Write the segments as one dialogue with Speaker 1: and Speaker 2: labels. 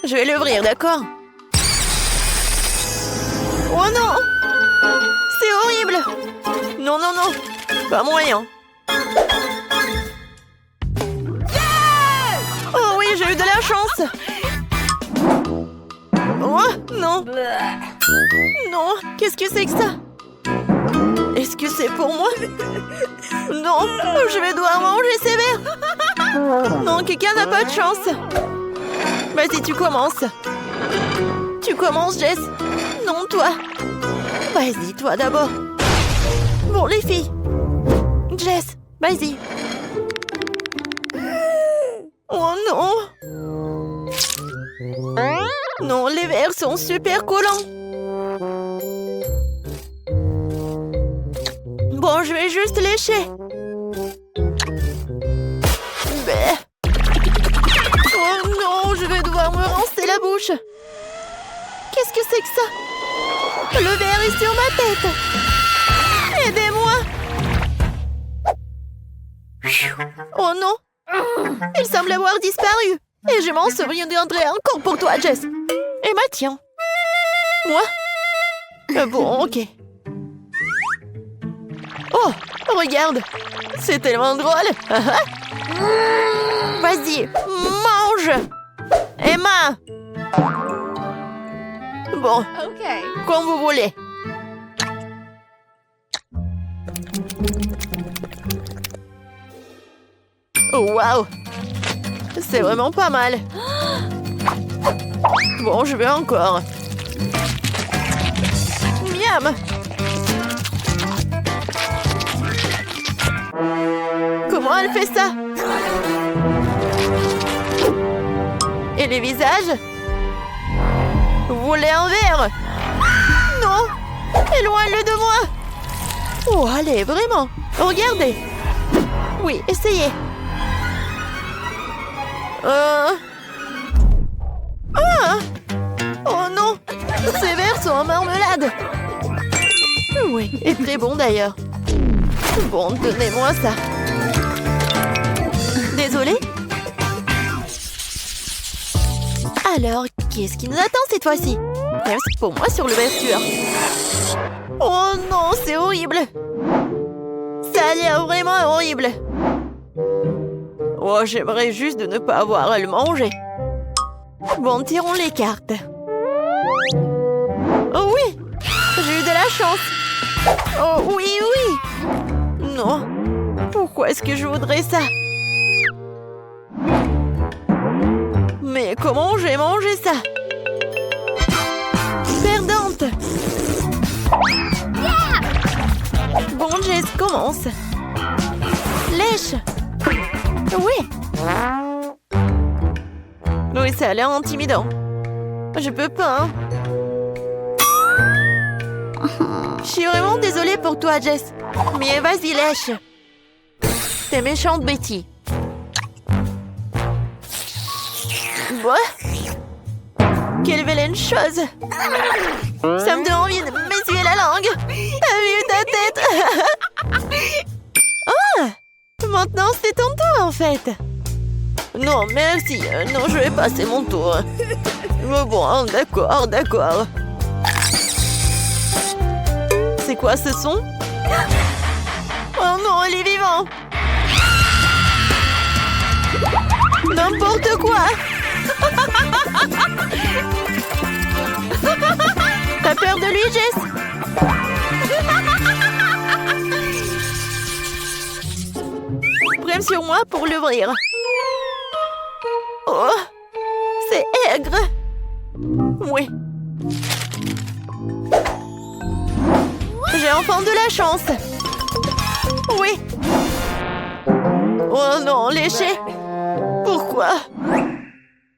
Speaker 1: Je vais l'ouvrir, d'accord? Oh non! C'est horrible! Non, non, non! Pas moyen! Oh oui, j'ai eu de la chance! Oh, non! Non, qu'est-ce que c'est que ça? Est-ce que c'est pour moi? Non, je vais devoir manger sévère! Non, quelqu'un n'a pas de chance! Vas-y, tu commences! Tu commences, Jess! Non, toi! Vas-y, toi d'abord! Bon, les filles! Jess, vas-y! Oh non! Non, les verres sont super collants! Bon, je vais juste lécher! Bah. Oh non, je vais devoir me rincer la bouche! Qu'est-ce que c'est que ça? Le verre est sur ma tête! Aidez-moi! Oh non! Il semble avoir disparu! Et je m'en souviendrai encore pour toi, Jess! Emma, tiens! Moi? Bon, ok. Oh! Regarde! C'est tellement drôle! Vas-y, mange! Emma! Bon, comme vous voulez. Oh, waouh! C'est vraiment pas mal. Bon, je vais encore. Miam! Comment elle fait ça? Et les visages? Vous voulez un verre? Non! Éloigne-le de moi! Oh, allez, vraiment! Regardez! Oui, essayez! Ah! Oh non! Ces verres sont en marmelade! Oui, et très bon d'ailleurs. Bon, donnez-moi ça. Désolée? Alors, qu'est-ce qui nous attend cette fois-ci? Merci pour moi sur l'ouverture. Oh non, c'est horrible! Ça a l'air vraiment horrible! Oh, j'aimerais juste de ne pas avoir à le manger. Bon, tirons les cartes. Oh oui! J'ai eu de la chance! Oh oui, oui! Non! Pourquoi est-ce que je voudrais ça? Mais comment j'ai mangé ça? Perdante! Bon, Jess, commence! Lèche! Oui! Oui, ça a l'air intimidant. Je peux pas, hein? Je suis vraiment désolée pour toi, Jess. Mais vas-y, lèche! T'es méchante, Betty. Quoi? Quelle vilaine chose! Ça me donne envie de m'essuyer la langue! T'as vu ta tête? Ah! Maintenant, c'est ton tour, en fait! Non, merci. Non, je vais passer mon tour. Mais bon, d'accord, d'accord. C'est quoi ce son? Oh non, elle est vivante! N'importe quoi! T'as peur de lui, Jess? Prends sur moi pour l'ouvrir. Oh! C'est aigre! Oui. J'ai enfin de la chance. Oui. Oh non, léché. Pourquoi?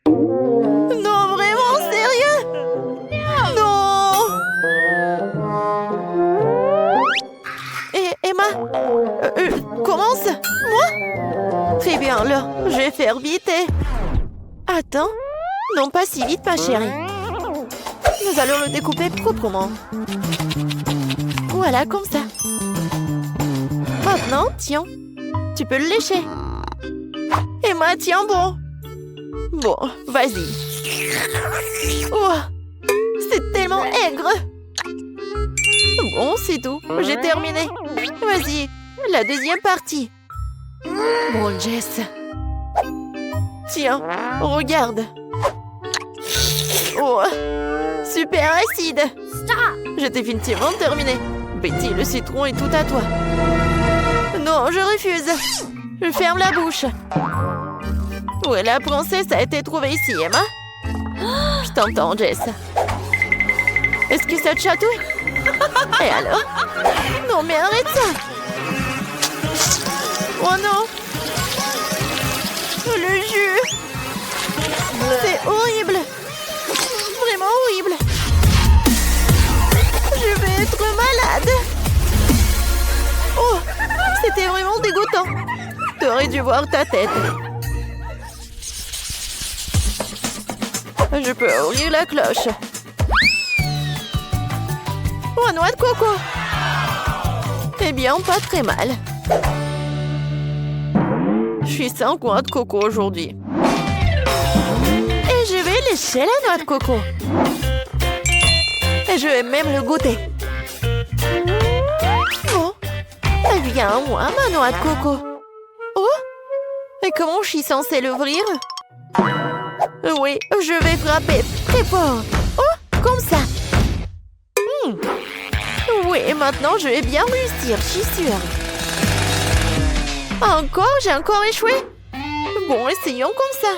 Speaker 1: Non, vraiment, sérieux? Non! Et Emma? Commence? Moi? Très bien, alors, je vais faire vite et... Attends. Non, pas si vite, ma chérie. Nous allons le découper proprement. Voilà, comme ça. Maintenant, tiens. Tu peux le lécher. Emma, tiens bon. Bon, vas-y. Oh, c'est tellement aigre. Bon, c'est tout. J'ai terminé. Vas-y, la deuxième partie. Bon, Jess. Tiens, regarde. Oh, super acide. Je t'ai définitivement terminé. Betty, le citron est tout à toi. Non, je refuse. Je ferme la bouche. Où est la princesse a été trouvée ici, Emma? Je t'entends, Jess. Est-ce que ça te chatouille? Et alors? Non, mais arrête ça! Oh non! Le jus! C'est horrible! Vraiment horrible! Je vais être malade! Oh! C'était vraiment dégoûtant! T'aurais dû voir ta tête! Je peux ouvrir la cloche. Oh, noix de coco. Eh bien, pas très mal. Je suis sans noix de coco aujourd'hui. Et je vais lécher la noix de coco. Et je vais même le goûter. Oh, elle vient à moi, ma noix de coco. Oh, et comment je suis censée l'ouvrir? Oui, je vais frapper très fort. Oh, comme ça. Oui, maintenant je vais bien réussir, je suis sûre. Encore? J'ai encore échoué? Bon, essayons comme ça.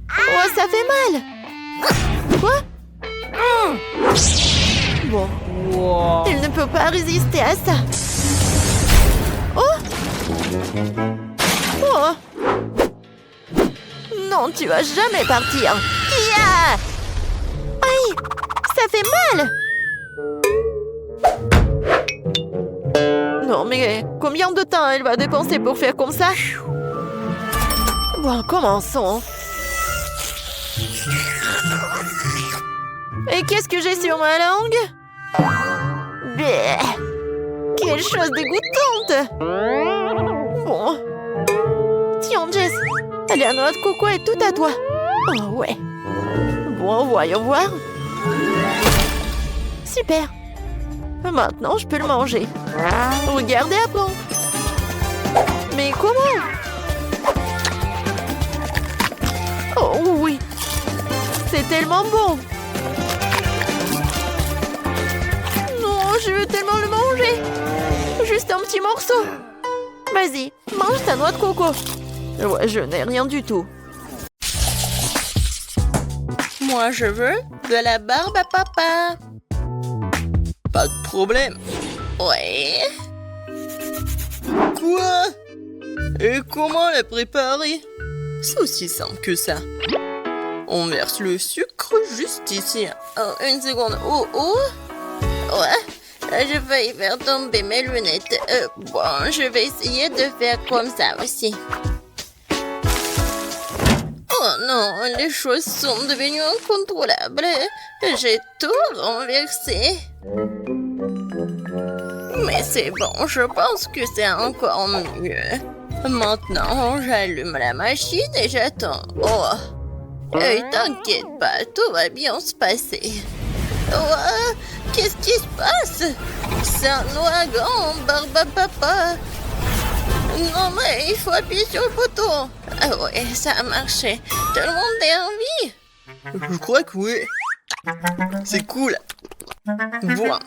Speaker 1: Oh, ça fait mal. Quoi? Bon. Wow. Il ne peut pas résister à ça. Oh! Oh! Non, tu vas jamais partir. Yeah! Aïe! Ça fait mal! Non, mais combien de temps elle va dépenser pour faire comme ça? Bon, commençons. Et qu'est-ce que j'ai sur ma langue? Bleh. Quelle chose dégoûtante! Bon. Tiens, Jess, la noix de coco est tout à toi. Oh, ouais. Bon, voyons voir. Super. Maintenant, je peux le manger. Regardez après. Mais comment? Oh oui. C'est tellement bon. Non, je veux tellement le manger. Juste un petit morceau. Vas-y, mange ta noix de coco. Ouais, je n'ai rien du tout. Moi, je veux de la barbe à papa.
Speaker 2: Pas de problème.
Speaker 1: Ouais.
Speaker 2: Quoi? Et comment la préparer? C'est aussi simple que ça. On verse le sucre juste ici.
Speaker 1: Oh, une seconde. Oh, oh. Ouais. Je vais faire tomber mes lunettes. Bon, je vais essayer de faire comme ça aussi. Oh non, les choses sont devenues incontrôlables. J'ai tout renversé. Mais c'est bon, je pense que c'est encore mieux. Maintenant, j'allume la machine et j'attends. Oh, et t'inquiète pas, tout va bien se passer. Oh, qu'est-ce qui se passe? C'est un ouragan, barbe à papa. Non, mais il faut appuyer sur le bouton. Ah ouais, ça a marché. Tout le monde est en vie.
Speaker 2: Je crois que oui. C'est cool. Bon,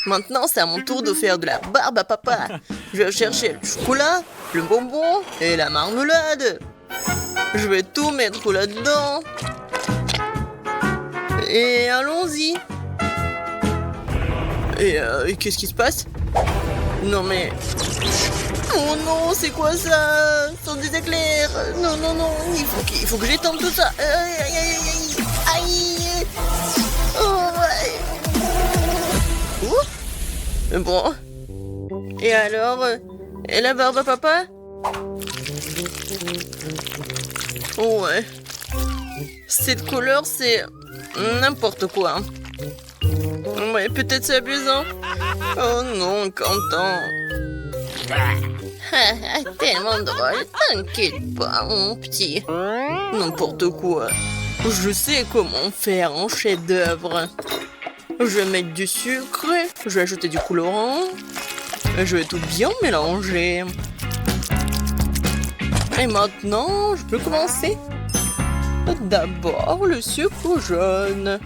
Speaker 2: maintenant c'est à mon tour de faire de la barbe à papa. Je vais chercher le chocolat, le bonbon et la marmelade. Je vais tout mettre là-dedans. Et allons-y. Et qu'est-ce qui se passe? Non mais... Oh non, c'est quoi ça? Ce sont des éclairs. Non, non, non, il faut que j'étende tout ça. Aïe, aïe, aïe, aïe, aïe. Oh, ouais. Ouh. Bon. Et alors, et la barbe à papa? Ouais. Cette couleur, c'est n'importe quoi. Ouais, peut-être c'est abusant. Oh non, Quentin. Tellement drôle. T'inquiète pas, mon petit. N'importe quoi. Je sais comment faire un chef-d'œuvre. Je vais mettre du sucre, je vais ajouter du colorant. Je vais tout bien mélanger. Et maintenant, je peux commencer. D'abord, le sucre jaune.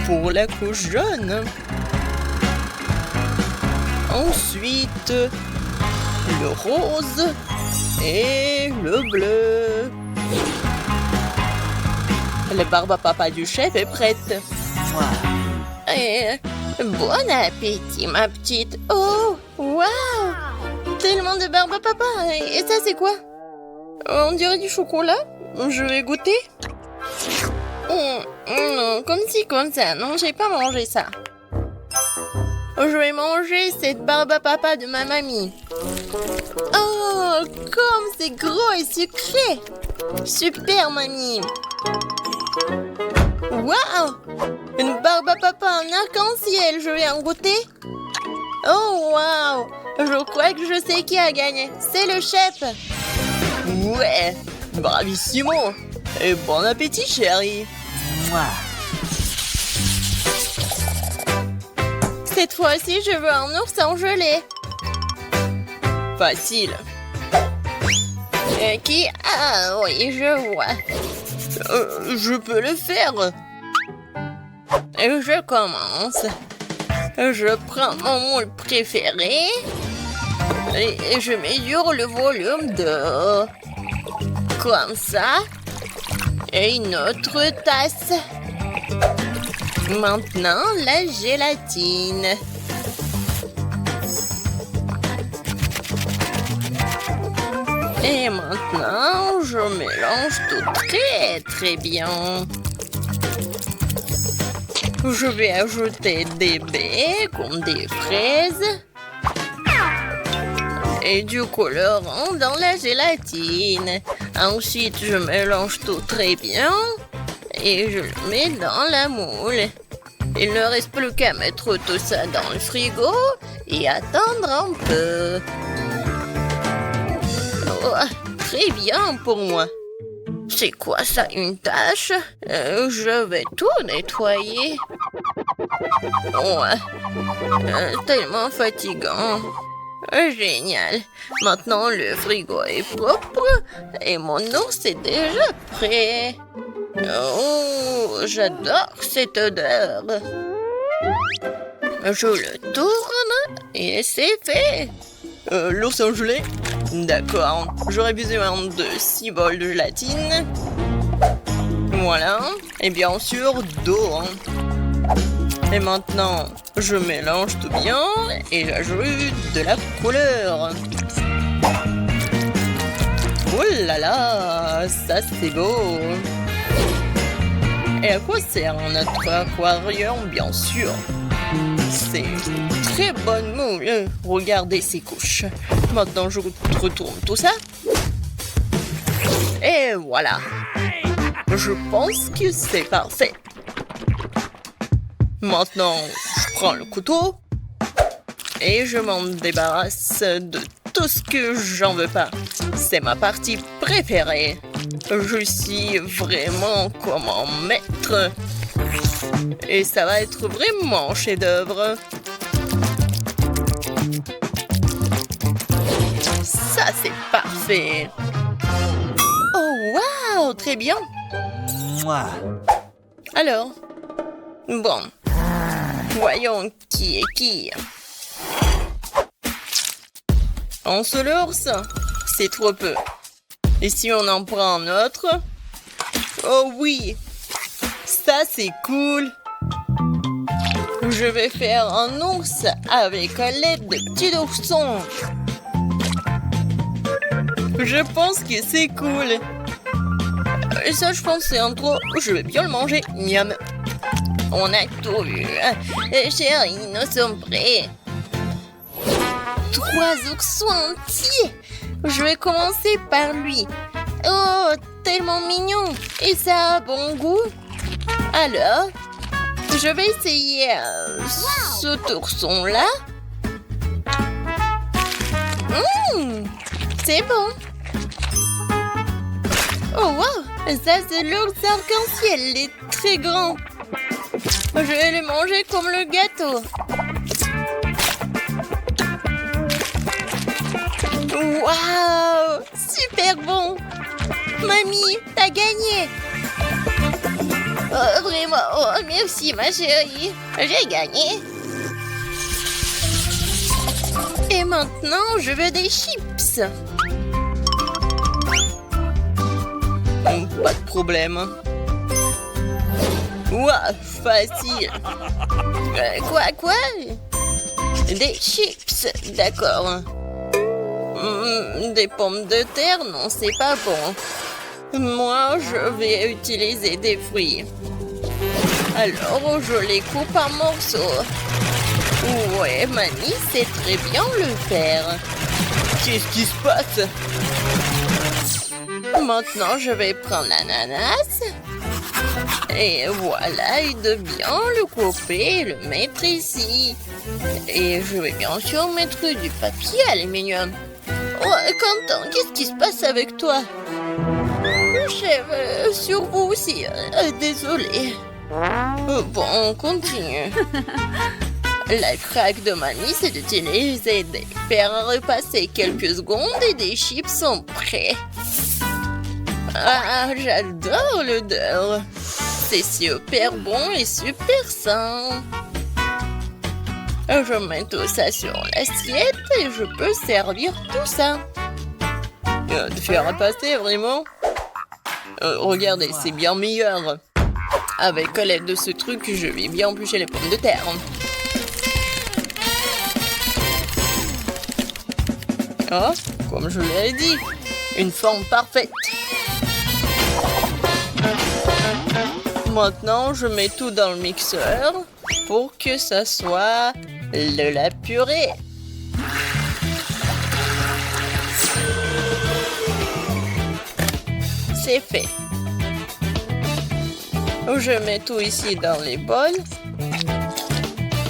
Speaker 2: Pour la couche jaune. Ensuite, le rose et le bleu. La barbe à papa du chef est prête. Et bon appétit, ma petite. Oh, waouh! Tellement de barbe à papa. Et ça, c'est quoi? On dirait du chocolat. Je vais goûter. Non, comme ci, comme ça. Non, j'ai pas mangé ça. Je vais manger cette barbe à papa de ma mamie. Oh, comme c'est gros et sucré. Super, mamie. Waouh! Une barbe à papa en arc-en-ciel. Je vais en goûter. Oh, waouh! Je crois que je sais qui a gagné. C'est le chef. Ouais, bravissimo. Et bon appétit, chérie. Cette fois-ci, je veux un ours en gelée. Facile. Qui? Ah oui, je vois. Je peux le faire. Et je commence. Je prends mon moule préféré. Et je mesure le volume d'eau. Comme ça. Et une autre tasse. Maintenant, la gélatine. Et maintenant, je mélange tout très très bien. Je vais ajouter des baies comme des fraises. Et du colorant dans la gélatine. Ensuite, je mélange tout très bien. Et je le mets dans la moule. Il ne reste plus qu'à mettre tout ça dans le frigo et attendre un peu. Oh, très bien pour moi. C'est quoi ça, une tâche? Je vais tout nettoyer. Ouais, tellement fatigant. Génial. Maintenant, le frigo est propre et mon ours est déjà prêt. Oh, j'adore cette odeur. Je le tourne et c'est fait. L'ours en gelée? D'accord. J'aurais besoin de 6 bols de gélatine. Voilà. Et bien sûr, d'eau. Et maintenant, je mélange tout bien et j'ajoute de la couleur. Oh là là, ça c'est beau. Et à quoi sert notre aquarium, bien sûr? C'est une très bonne moule. Regardez ces couches. Maintenant, je retourne tout ça. Et voilà. Je pense que c'est parfait. Maintenant, je prends le couteau et je m'en débarrasse de tout ce que j'en veux pas. C'est ma partie préférée. Je suis vraiment comme un maître. Et ça va être vraiment un chef-d'œuvre. Ça, c'est parfait. Oh, waouh, très bien. Alors, bon, voyons qui est qui. Un seul ours, c'est trop peu. Et si on en prend un autre? Oh oui, ça c'est cool. Je vais faire un ours avec un lait de petit ourson. Je pense que c'est cool. Et ça, je pense que c'est un trop. Je vais bien le manger. Miam. On a tout vu. Chérie, nous sommes prêts. 3 oursons entiers. Je vais commencer par lui. Oh, tellement mignon. Et ça a bon goût. Alors, je vais essayer cet ourson-là.
Speaker 1: C'est bon. Oh wow, ça c'est l'ours arc-en-ciel, il est très grand. Je vais le manger comme le gâteau. Waouh, super bon. Mamie, t'as gagné. Oh, vraiment, oh, merci ma chérie. J'ai gagné. Et maintenant, je veux des chips.
Speaker 2: Pas de problème. Ouah, facile.
Speaker 1: Quoi? Des chips, d'accord. Des pommes de terre, non, c'est pas bon. Moi, je vais utiliser des fruits. Alors, je les coupe en morceaux. Ouais, Mamie sait très bien le faire.
Speaker 2: Qu'est-ce qui se passe?
Speaker 1: Maintenant, je vais prendre l'ananas. Et voilà, et de bien le couper et le mettre ici. Et je vais bien sûr mettre du papier aluminium. Oh, Quentin, qu'est-ce qui se passe avec toi? Chef, sur vous aussi. Désolé. Bon, on continue. La craque de Mamie, c'est d'utiliser des faire repasser quelques secondes et des chips sont prêts. Ah, j'adore l'odeur. C'est super bon et super sain. Je mets tout ça sur l'assiette et je peux servir tout ça.
Speaker 2: De faire repasser, vraiment? Regardez, c'est bien meilleur. Avec l'aide de ce truc, je vais bien éplucher les pommes de terre. Oh, comme je l'ai dit, une forme parfaite. Maintenant, je mets tout dans le mixeur pour que ça soit de la purée. C'est fait. Je mets tout ici dans les bols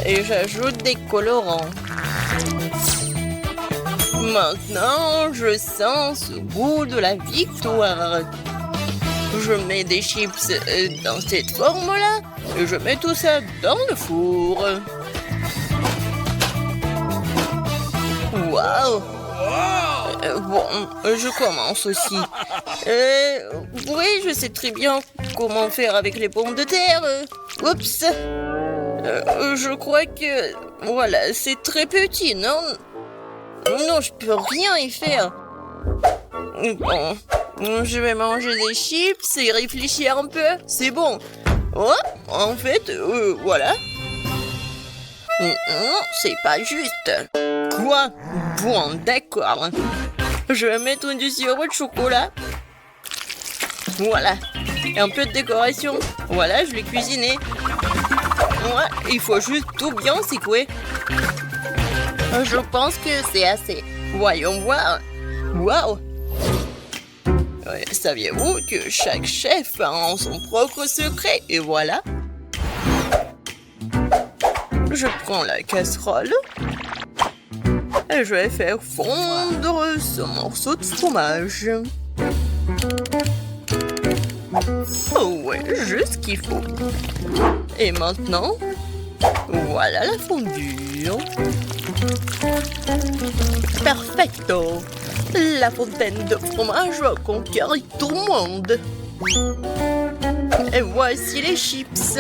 Speaker 2: et j'ajoute des colorants. Maintenant, je sens ce goût de la victoire. Je mets des chips dans cette forme-là et je mets tout ça dans le four. Waouh! Bon, je commence aussi. Oui, je sais très bien comment faire avec les pommes de terre. Oups! Je crois que... Voilà, c'est très petit, non? Non, je peux rien y faire. Bon, je vais manger des chips et réfléchir un peu. C'est bon. Oh, en fait, voilà. Non, c'est pas juste. Quoi? Bon, d'accord. Je vais mettre du sirop de chocolat. Voilà. Et un peu de décoration. Voilà, je l'ai cuisiné. Ouais, il faut juste tout bien secouer. Je pense que c'est assez. Voyons voir. Waouh! Saviez-vous que chaque chef a son propre secret? Et voilà. Je prends la casserole. Et je vais faire fondre ce morceau de fromage. Oh ouais, juste ce qu'il faut. Et maintenant, voilà la fondure. Perfecto! La fontaine de fromage va conquérir tout le monde. Et voici les chips.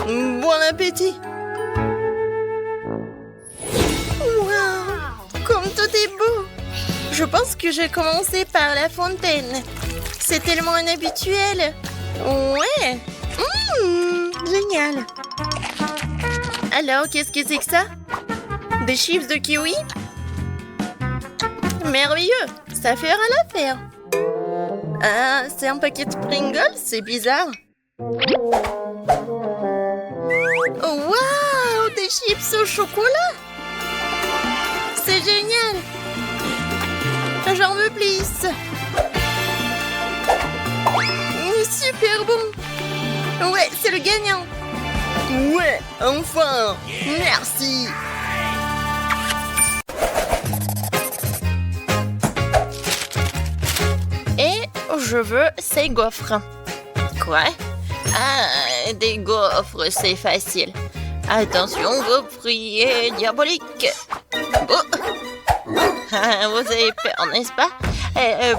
Speaker 2: Bon appétit! Wow! Comme tout est beau! Je pense que j'ai commencé par la fontaine. C'est tellement inhabituel. Ouais! Génial! Alors, qu'est-ce que c'est que ça? Des chips de kiwi? Merveilleux! Ça fera l'affaire. Ah, c'est un paquet de Pringles? C'est bizarre. Oh, waouh! Des chips au chocolat? C'est génial! J'en veux plus! Super bon! Ouais, c'est le gagnant! Ouais, enfin! Merci!
Speaker 1: je veux ces gaufres. Quoi? Ah, des gaufres, c'est facile. Attention, gaufrier diabolique. Oh. Ah, vous avez peur, n'est-ce pas?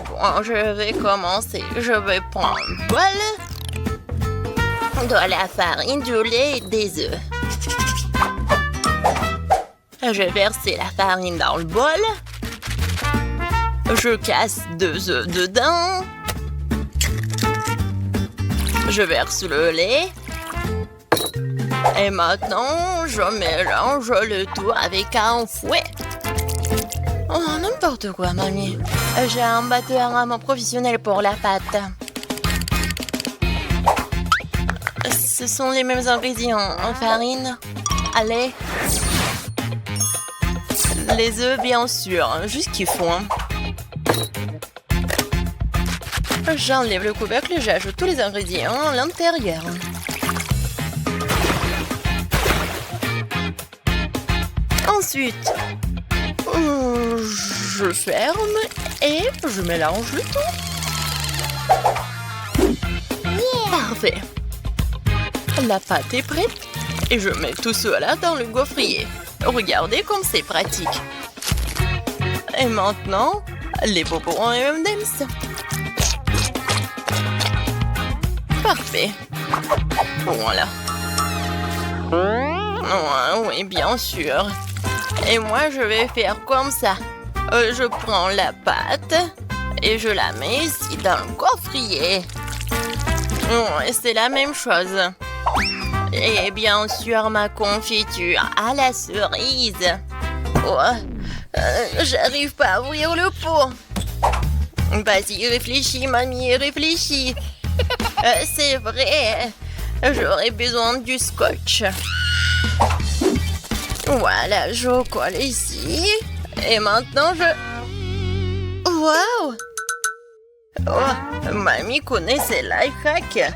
Speaker 1: Bon, je vais commencer. Je vais prendre un bol, de la farine, du lait et des œufs. Je vais verser la farine dans le bol. Je casse 2 œufs dedans. Je verse le lait. Et maintenant, je mélange le tout avec un fouet. Oh, n'importe quoi, mamie. J'ai un batteur vraiment professionnel pour la pâte. Ce sont les mêmes ingrédients. Farine, lait, les œufs, bien sûr. Juste qu'il faut. J'enlève le couvercle et j'ajoute tous les ingrédients à l'intérieur. Ensuite, je ferme et je mélange le tout. Parfait. La pâte est prête et je mets tout cela dans le gaufrier. Regardez comme c'est pratique. Et maintenant, les bonbons et M&M's. Parfait. Voilà. Oui, bien sûr. Et moi, je vais faire comme ça. Je prends la pâte et je la mets ici dans le gaufrier. C'est la même chose. Et bien sûr, ma confiture à la cerise. J'arrive pas à ouvrir le pot. Vas-y, réfléchis, mamie, réfléchis. C'est vrai, j'aurais besoin du scotch. Voilà, je colle ici. Et maintenant, Waouh! Oh, mamie connaît ses life hacks.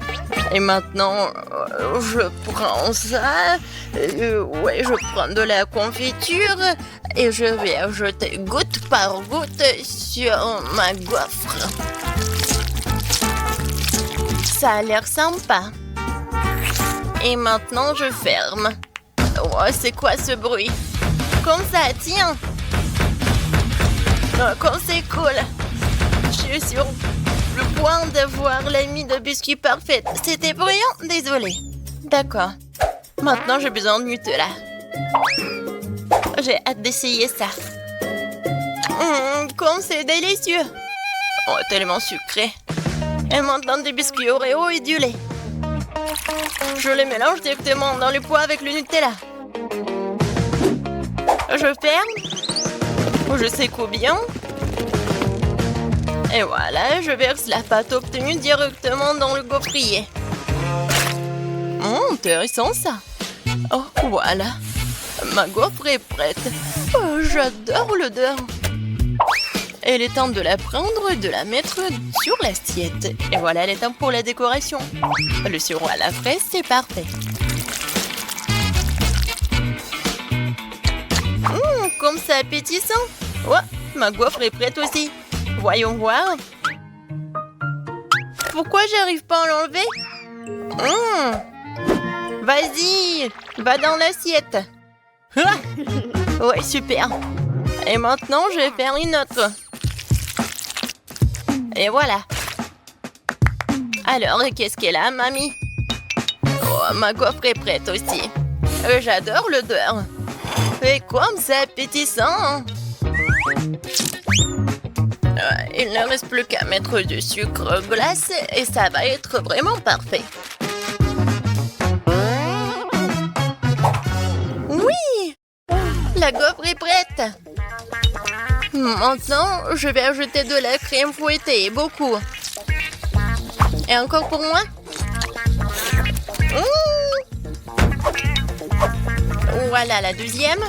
Speaker 1: Et maintenant, je prends ça. Ouais, je prends de la confiture et je vais ajouter goutte par goutte sur ma gaufre. Ça a l'air sympa. Et maintenant, je ferme. Oh, c'est quoi ce bruit? Comme ça, tiens. Oh, comme c'est cool. Je suis sur le point d'avoir l'ami de biscuit parfaite. C'était bruyant? Désolée. D'accord. Maintenant, j'ai besoin de Nutella. J'ai hâte d'essayer ça. Comme c'est délicieux. Oh, tellement sucré. Et maintenant, des biscuits Oreo et du lait. Je les mélange directement dans le pot avec le Nutella. Je ferme. Je secoue bien. Et voilà, je verse la pâte obtenue directement dans le gaufrier. Intéressant ça. Oh, voilà. Ma gaufre est prête. Oh, j'adore l'odeur. Il est temps de la prendre et de la mettre sur l'assiette. Et voilà, il est temps pour la décoration. Le sirop à la fraise, c'est parfait. Comme c'est appétissant. Oh, ma gaufre est prête aussi. Voyons voir. Pourquoi j'arrive pas à l'enlever? Vas-y, va dans l'assiette. Ouais, super. Et maintenant, je vais faire une autre. Et voilà. Alors, qu'est-ce qu'elle a, mamie? Oh, ma gaufre est prête aussi. J'adore l'odeur. Et comme c'est appétissant. Il ne reste plus qu'à mettre du sucre glace et ça va être vraiment parfait. Oui! La gaufre est prête. Maintenant, je vais ajouter de la crème fouettée, beaucoup. Et encore pour moi? Voilà la deuxième.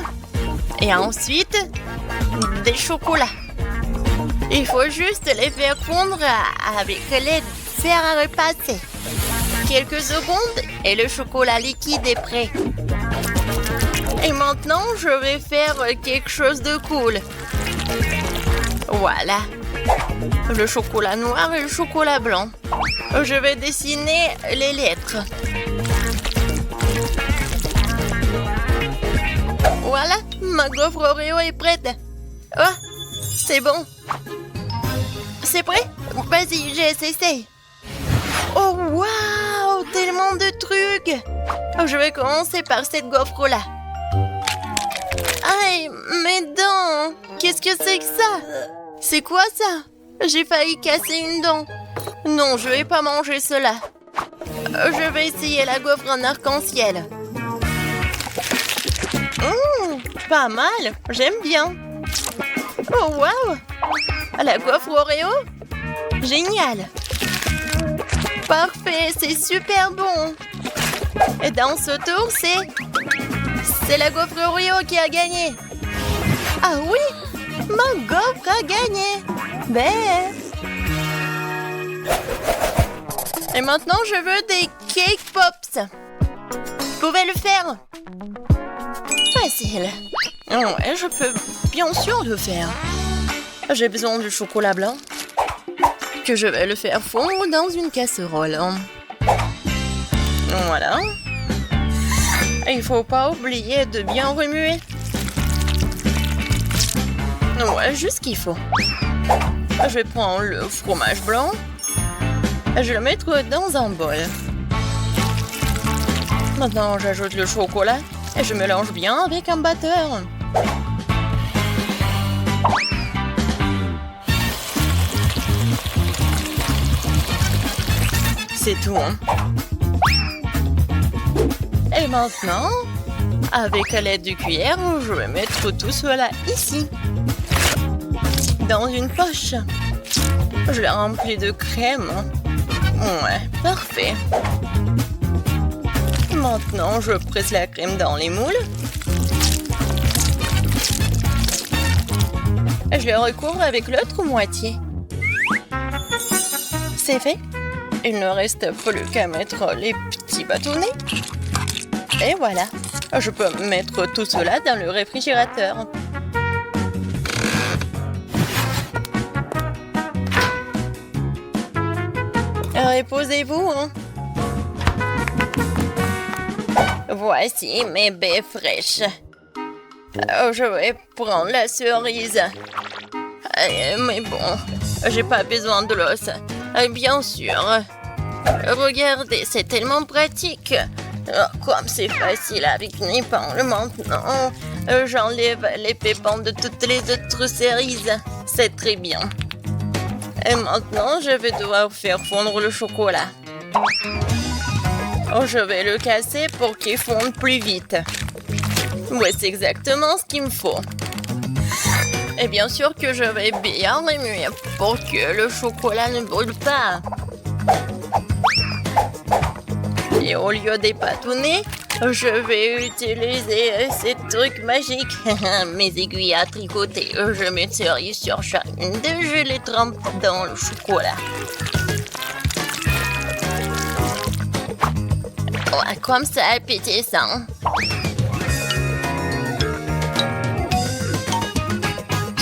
Speaker 1: Et ensuite, des chocolats. Il faut juste les faire fondre avec les fer à repasser. Quelques secondes et le chocolat liquide est prêt. Et maintenant, je vais faire quelque chose de cool. Voilà. le chocolat noir et le chocolat blanc. Je vais dessiner les lettres. Voilà, ma gaufre Oreo est prête. Oh, c'est bon. C'est prêt? Vas-y, j'essaie. Oh, waouh, tellement de trucs. Je vais commencer par cette gaufre-là. Aïe, mes dents. Qu'est-ce que c'est que ça? C'est quoi ça? J'ai failli casser une dent. Non, je vais pas manger cela. Je vais essayer la gaufre en arc-en-ciel. Pas mal, j'aime bien. Oh, waouh! La gaufre Oreo? Génial! Parfait, c'est super bon. Et dans ce tour, c'est la gaufre Oreo qui a gagné. Ah oui, ma gaufre a gagné. Ben. Et maintenant, je veux des cake pops. Vous pouvez le faire? Facile. Ouais, je peux bien sûr le faire. J'ai besoin du chocolat blanc que je vais le faire fondre dans une casserole. Voilà. Et il faut pas oublier de bien remuer. Ouais, juste ce qu'il faut. Je vais prendre le fromage blanc. Je vais le mettre dans un bol. Maintenant, j'ajoute le chocolat et je mélange bien avec un batteur. C'est tout, hein? Et maintenant, avec l'aide du cuillère, je vais mettre tout cela ici, dans une poche. Je la remplis de crème. Ouais, parfait. Maintenant, je presse la crème dans les moules. Je le recouvre avec l'autre moitié. C'est fait. Il ne reste plus qu'à mettre les petits bâtonnets. Et voilà. Je peux mettre tout cela dans le réfrigérateur. Reposez-vous, hein. Voici mes baies fraîches. Je vais prendre la cerise. Mais bon, j'ai pas besoin de l'os. Bien sûr. Regardez, c'est tellement pratique. Comme c'est facile avec mes épingles maintenant. J'enlève les pépins de toutes les autres cerises. C'est très bien. Et maintenant, je vais devoir faire fondre le chocolat. Je vais le casser pour qu'il fonde plus vite. Ouais, c'est exactement ce qu'il me faut. Et bien sûr que je vais bien remuer pour que le chocolat ne brûle pas. Et au lieu des bâtonnets, je vais utiliser ces trucs magiques. Mes aiguilles à tricoter. Je mets cerise sur chacune d'eux, je les trempe dans le chocolat. Ouais, comme ça, appétissant.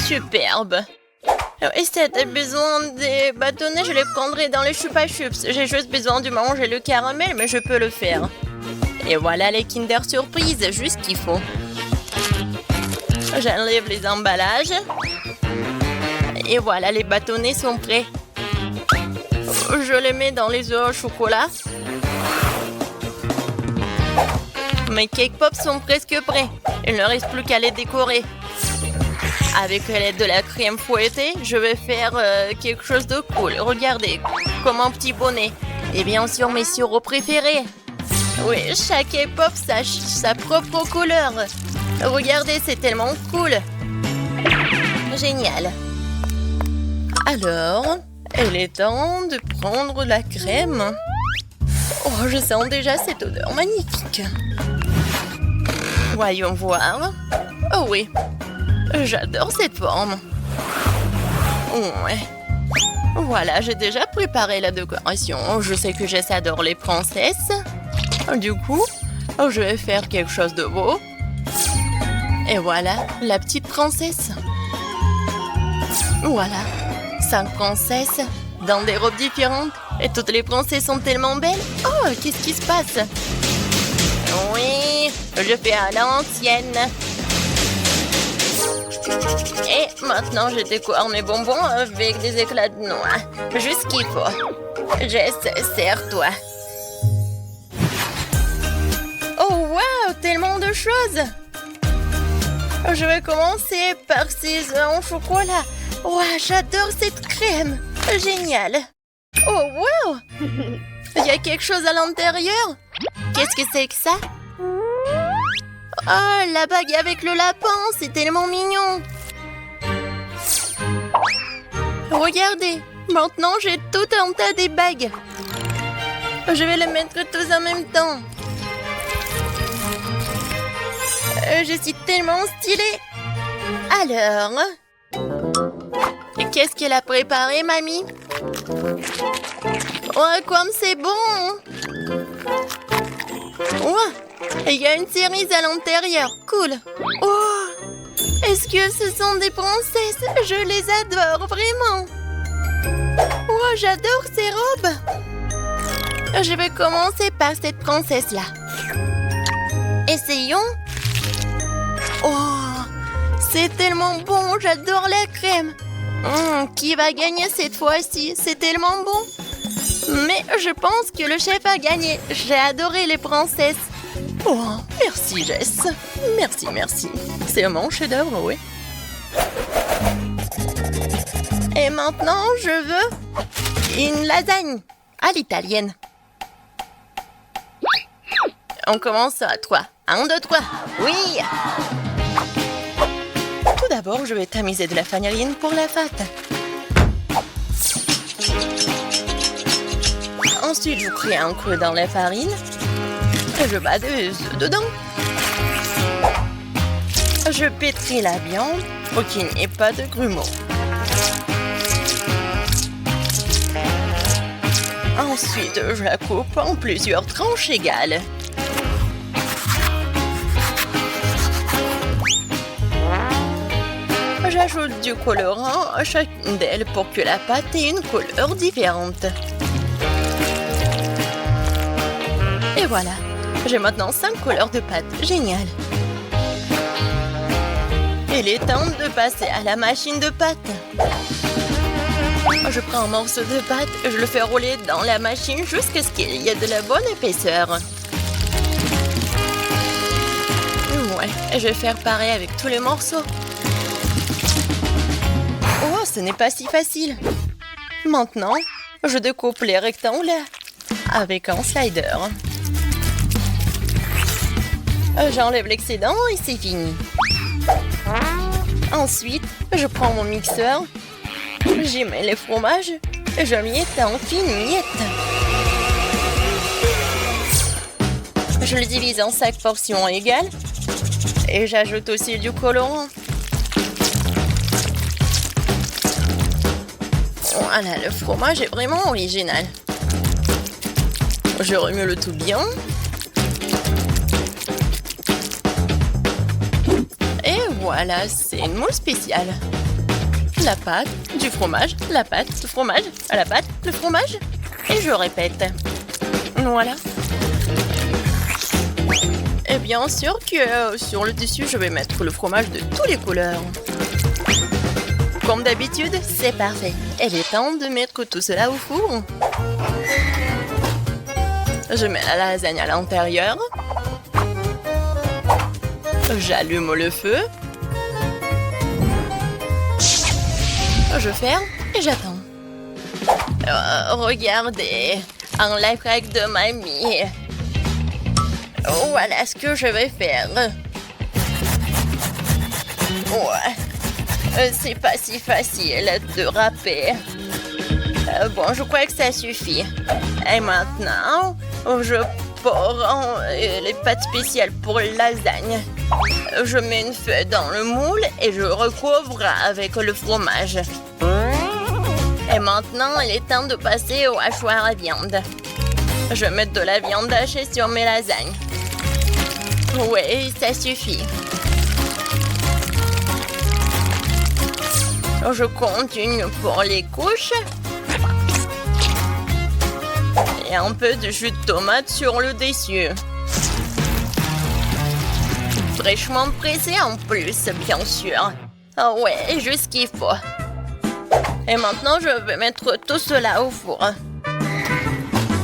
Speaker 1: Superbe. Et si tu as besoin des bâtonnets, je les prendrai dans les Chupa Chups. J'ai juste besoin de manger le caramel, mais je peux le faire. Et voilà les Kinder Surprise, juste ce qu'il faut. J'enlève les emballages. Et voilà, les bâtonnets sont prêts. Je les mets dans les œufs au chocolat. Mes cake pops sont presque prêts. Il ne reste plus qu'à les décorer. Avec l'aide de la crème fouettée, je vais faire quelque chose de cool. Regardez, comme un petit bonnet. Et bien sûr, mes sirops préférés. Oui, chaque cake pop a sa propre couleur. Regardez, c'est tellement cool. Génial. Alors, il est temps de prendre la crème. Oh, je sens déjà cette odeur magnifique. Voyons voir. Oh oui. J'adore cette forme. Ouais. Voilà, j'ai déjà préparé la décoration. Je sais que Jess adore les princesses. Du coup, je vais faire quelque chose de beau. Et voilà, la petite princesse. Voilà. 5 princesses dans des robes différentes. Et toutes les princesses sont tellement belles. Oh, qu'est-ce qui se passe? Oui, je fais à l'ancienne. Et maintenant, je décore mes bonbons avec des éclats de noix. Juste ce qu'il faut. Jess, serre-toi. Oh, wow, tellement de choses. Je vais commencer par ces œufs en chocolat. Wow, j'adore cette crème. Génial. Oh, wow. Il y a quelque chose à l'intérieur. Qu'est-ce que c'est que ça? Oh, la bague avec le lapin, c'est tellement mignon. Regardez, maintenant j'ai tout un tas de bagues. Je vais les mettre tous en même temps. Je suis tellement stylée. Alors, qu'est-ce qu'elle a préparé, mamie? Oh, comme c'est bon! Oh, il y a une cerise à l'intérieur. Cool. Oh, est-ce que ce sont des princesses? Je les adore, vraiment. Oh, j'adore ces robes. Je vais commencer par cette princesse-là. Essayons. Oh, c'est tellement bon. J'adore la crème. Qui va gagner cette fois-ci? C'est tellement bon. Mais je pense que le chef a gagné. J'ai adoré les princesses. Oh, merci Jess. Merci, merci. C'est mon chef-d'œuvre, oui. Et maintenant, je veux une lasagne à l'italienne. On commence à 3. 1, 2, 3. Oui! Tout d'abord, je vais tamiser de la farine pour la pâte. Ensuite, je crée un creux dans la farine. Et je bats des œufs dedans. Je pétris la viande pour qu'il n'y ait pas de grumeaux. Ensuite, je la coupe en plusieurs tranches égales. J'ajoute du colorant à chacune d'elles pour que la pâte ait une couleur différente. Et voilà, j'ai maintenant 5 couleurs de pâte. Génial! Il est temps de passer à la machine de pâte. Je prends un morceau de pâte et je le fais rouler dans la machine jusqu'à ce qu'il y ait de la bonne épaisseur. Ouais, et je vais faire pareil avec tous les morceaux. Oh, ce n'est pas si facile. Maintenant, je découpe les rectangles avec un slider. J'enlève l'excédent et c'est fini. Ensuite, je prends mon mixeur, j'y mets les fromages et je miette en fines miettes. Je le divise en 5 portions égales et j'ajoute aussi du colorant. Voilà, le fromage est vraiment original. Je remue le tout bien. Et voilà, c'est une moule spéciale. La pâte, du fromage, la pâte, le fromage, la pâte, le fromage. Et je répète. Voilà. Et bien sûr que sur le tissu, je vais mettre le fromage de toutes les couleurs. Comme d'habitude, c'est parfait. Il est temps de mettre tout cela au four. Je mets la lasagne à l'intérieur. J'allume le feu. Je ferme et j'attends. Regardez, un live hack de mamie. Voilà ce que je vais faire. Ouais, c'est pas si facile de râper. Bon, je crois que ça suffit. Et maintenant, je prends les pâtes spéciales pour la lasagne. Je mets une feuille dans le moule et je recouvre avec le fromage. Et maintenant, il est temps de passer au hachoir à viande. Je mets de la viande hachée sur mes lasagnes. Oui, ça suffit.
Speaker 2: Je continue pour les couches. Et un peu de jus de tomate sur le dessus. Fraîchement pressé en plus, bien sûr. Ah ouais, juste ce qu'il faut. Et maintenant, je vais mettre tout cela au four.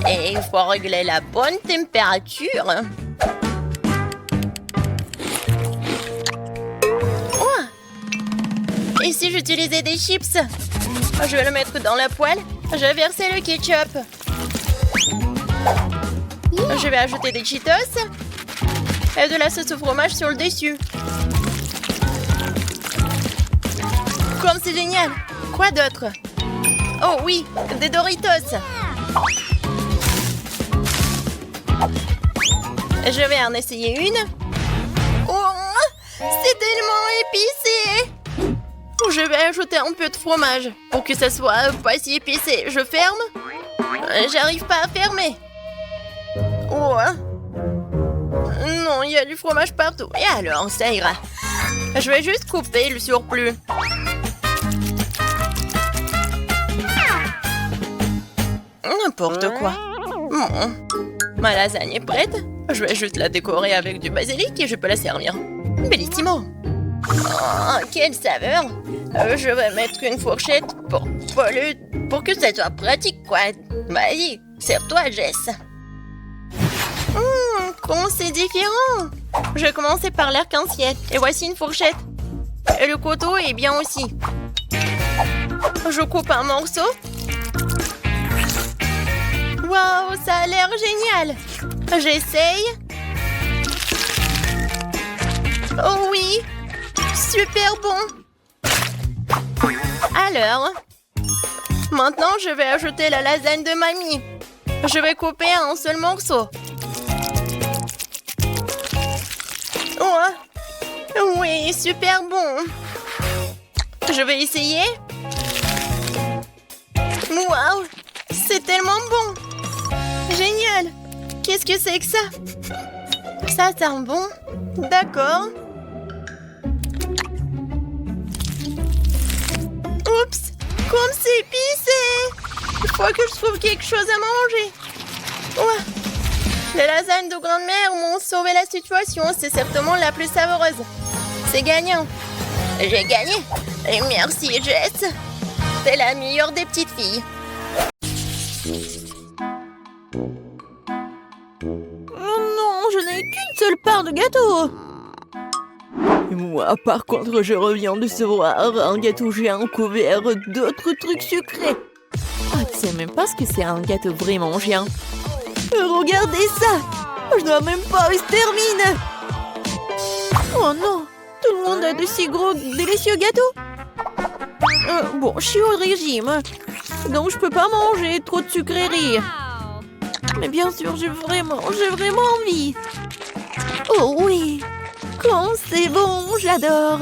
Speaker 2: Et il faut régler la bonne température. Oh! Et si j'utilisais des chips? Je vais le mettre dans la poêle. Je vais verser le ketchup. Je vais ajouter des Cheetos. Et de la sauce au fromage sur le dessus. Comme c'est génial! Quoi d'autre? Oh oui, des Doritos! Je vais en essayer une. Oh, c'est tellement épicé! Je vais ajouter un peu de fromage pour que ça soit pas si épicé. Je ferme? J'arrive pas à fermer. Oh. Non, il y a du fromage partout. Et alors, ça ira. Je vais juste couper le surplus. N'importe quoi. Bon. Ma lasagne est prête. Je vais juste la décorer avec du basilic et je peux la servir. Bellissimo. Oh, quelle saveur. Je vais mettre une fourchette pour que ça soit pratique, quoi. Vas-y, sers-toi, Jess. Comment c'est différent. Je vais commencer par l'arc-en-ciel. Et voici une fourchette. Et le couteau est bien aussi. Je coupe un morceau. Waouh, ça a l'air génial. J'essaye. Oh oui, super bon. Alors, maintenant je vais ajouter la lasagne de mamie. Je vais couper un seul morceau. Oh, oui, super bon. Je vais essayer. Waouh, c'est tellement bon. Génial. Qu'est-ce que c'est que ça? Ça sent bon. D'accord. Oups, comme c'est épicé. Il faut que je trouve quelque chose à manger. Ouais. Les lasagnes de grand-mère m'ont sauvé la situation. C'est certainement la plus savoureuse. C'est gagnant. J'ai gagné. Et merci, Jess. T'es la meilleure des petites filles.
Speaker 1: Oh non, je n'ai qu'une seule part de gâteau. Moi, par contre, je reviens de recevoir un gâteau géant couvert d'autres trucs sucrés. Ah, tu sais même pas ce que c'est un gâteau vraiment géant. Regardez ça. Je dois même pas où il se termine. Oh non, tout le monde a de si gros, délicieux gâteaux. Bon, je suis au régime, donc je peux pas manger trop de sucreries. Mais bien sûr, j'ai vraiment envie. Oh oui, quand c'est bon, j'adore.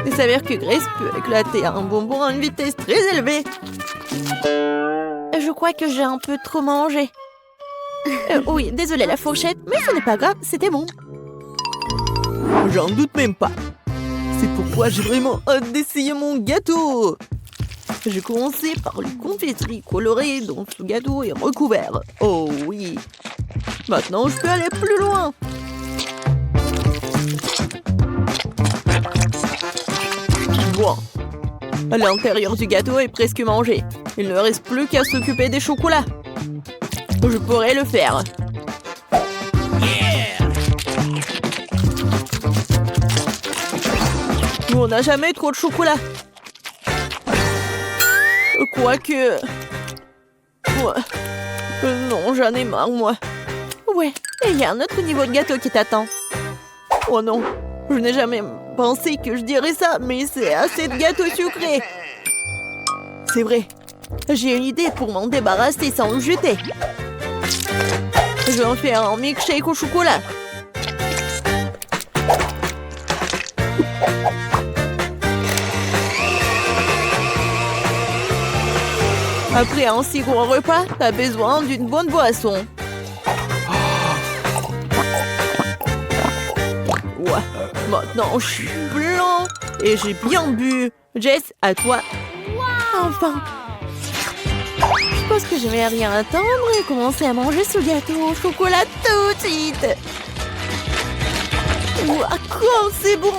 Speaker 1: Il s'avère que Grace peut éclater un bonbon à une vitesse très élevée. Je crois que j'ai un peu trop mangé. Oui, désolé la fourchette, mais ce n'est pas grave, c'était bon. J'en doute même pas. C'est pourquoi j'ai vraiment hâte d'essayer mon gâteau. J'ai commencé par les confiseries colorées dont ce gâteau est recouvert. Oh oui. Maintenant, je peux aller plus loin. Bon. L'intérieur du gâteau est presque mangé. Il ne reste plus qu'à s'occuper des chocolats. Je pourrais le faire. On n'a jamais trop de chocolat. Quoique... Ouais. Non, j'en ai marre, moi. Ouais, et il y a un autre niveau de gâteau qui t'attend. Oh non, je n'ai jamais pensé que je dirais ça, mais c'est assez de gâteaux sucrés. C'est vrai. J'ai une idée pour m'en débarrasser sans le jeter. Je vais en faire un milkshake au chocolat. Après un si gros repas, t'as besoin d'une bonne boisson. Ouais, maintenant je suis blanc. Et j'ai bien bu. Jess, à toi. Enfin. Je pense que je vais rien attendre et commencer à manger ce gâteau au chocolat tout de suite. Ouah, quoi, c'est bon.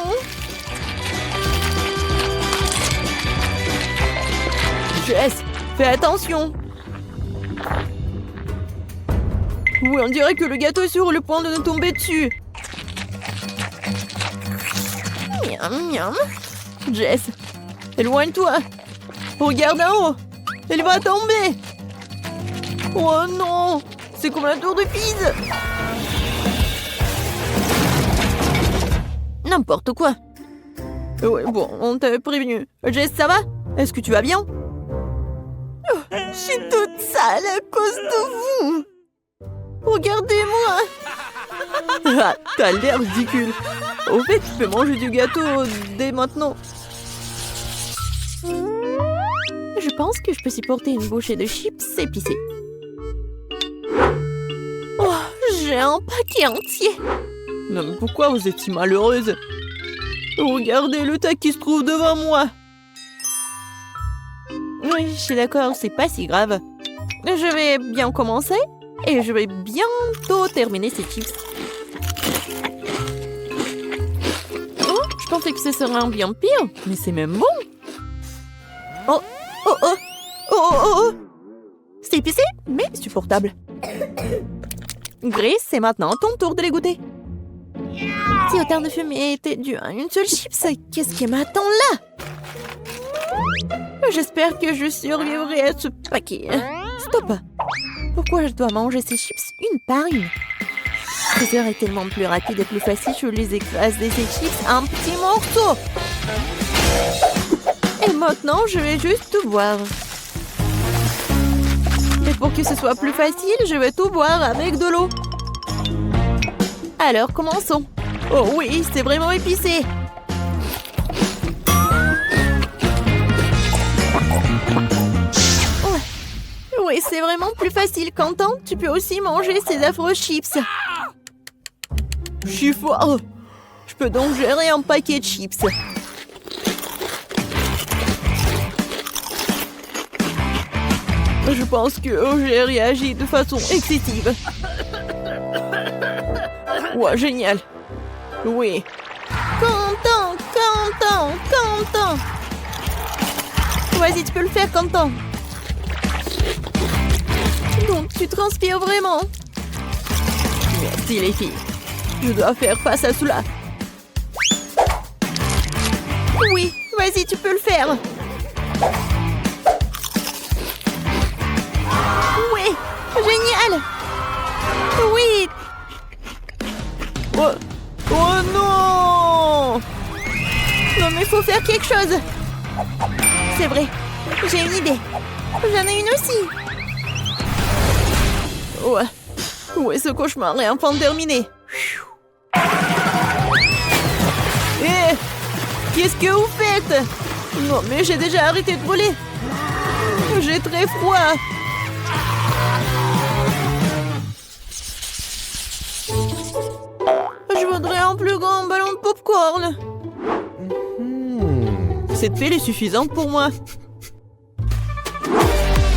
Speaker 1: Jess, fais attention. Oui, on dirait que le gâteau est sur le point de nous tomber dessus. Miam, miam. Jess, éloigne-toi. Regarde en haut. Elle va tomber. Oh non, c'est comme la tour de Pise. N'importe quoi. Ouais, bon, on t'avait prévenu. Jess, ça va? Est-ce que tu vas bien? Oh, je suis toute sale à cause de vous. Regardez-moi. Ah, t'as l'air ridicule. Au fait, tu peux manger du gâteau dès maintenant. Je pense que je peux supporter une bouchée de chips épicées. Oh, j'ai un paquet entier. Non, mais pourquoi vous êtes si malheureuse? Regardez le tas qui se trouve devant moi. Oui, je suis d'accord, c'est pas si grave. Je vais bien commencer et je vais bientôt terminer ces chips. Oh, je pensais que ce serait un bien pire, mais c'est même bon. Oh, oh, oh, oh, oh, oh. C'est épicé, mais supportable. Grace, c'est maintenant ton tour de les goûter. Si autant de fumée était dû à une seule chips, qu'est-ce qui m'attend là? J'espère que je survivrai à ce paquet. Stop! Pourquoi je dois manger ces chips une par une? Ce serait tellement plus rapide et plus facile, je les écrase des chips en petits morceaux. Et maintenant, je vais juste tout boire. Et pour que ce soit plus facile, je vais tout boire avec de l'eau. Alors, commençons. Oh oui, c'est vraiment épicé. Ouais. Oui, c'est vraiment plus facile. Quentin, tu peux aussi manger ces affreux chips. Je suis fort. Je peux donc gérer un paquet de chips. Je pense que j'ai réagi de façon excessive. Ouais, génial. Oui. Quentin, Quentin, Quentin. Vas-y, tu peux le faire, Quentin. Donc, tu transpires vraiment. Merci, les filles. Je dois faire face à cela. Oui, vas-y, tu peux le faire. Oui, génial. Oui. Oh, oh non. Non, mais il faut faire quelque chose. C'est vrai, j'ai une idée. J'en ai une aussi. Ouais, ouais, ce cauchemar est enfin terminé. Eh, qu'est-ce que vous faites? Non, mais j'ai déjà arrêté de brûler. J'ai très froid. Je voudrais un plus grand ballon de popcorn. Cette pile est suffisante pour moi.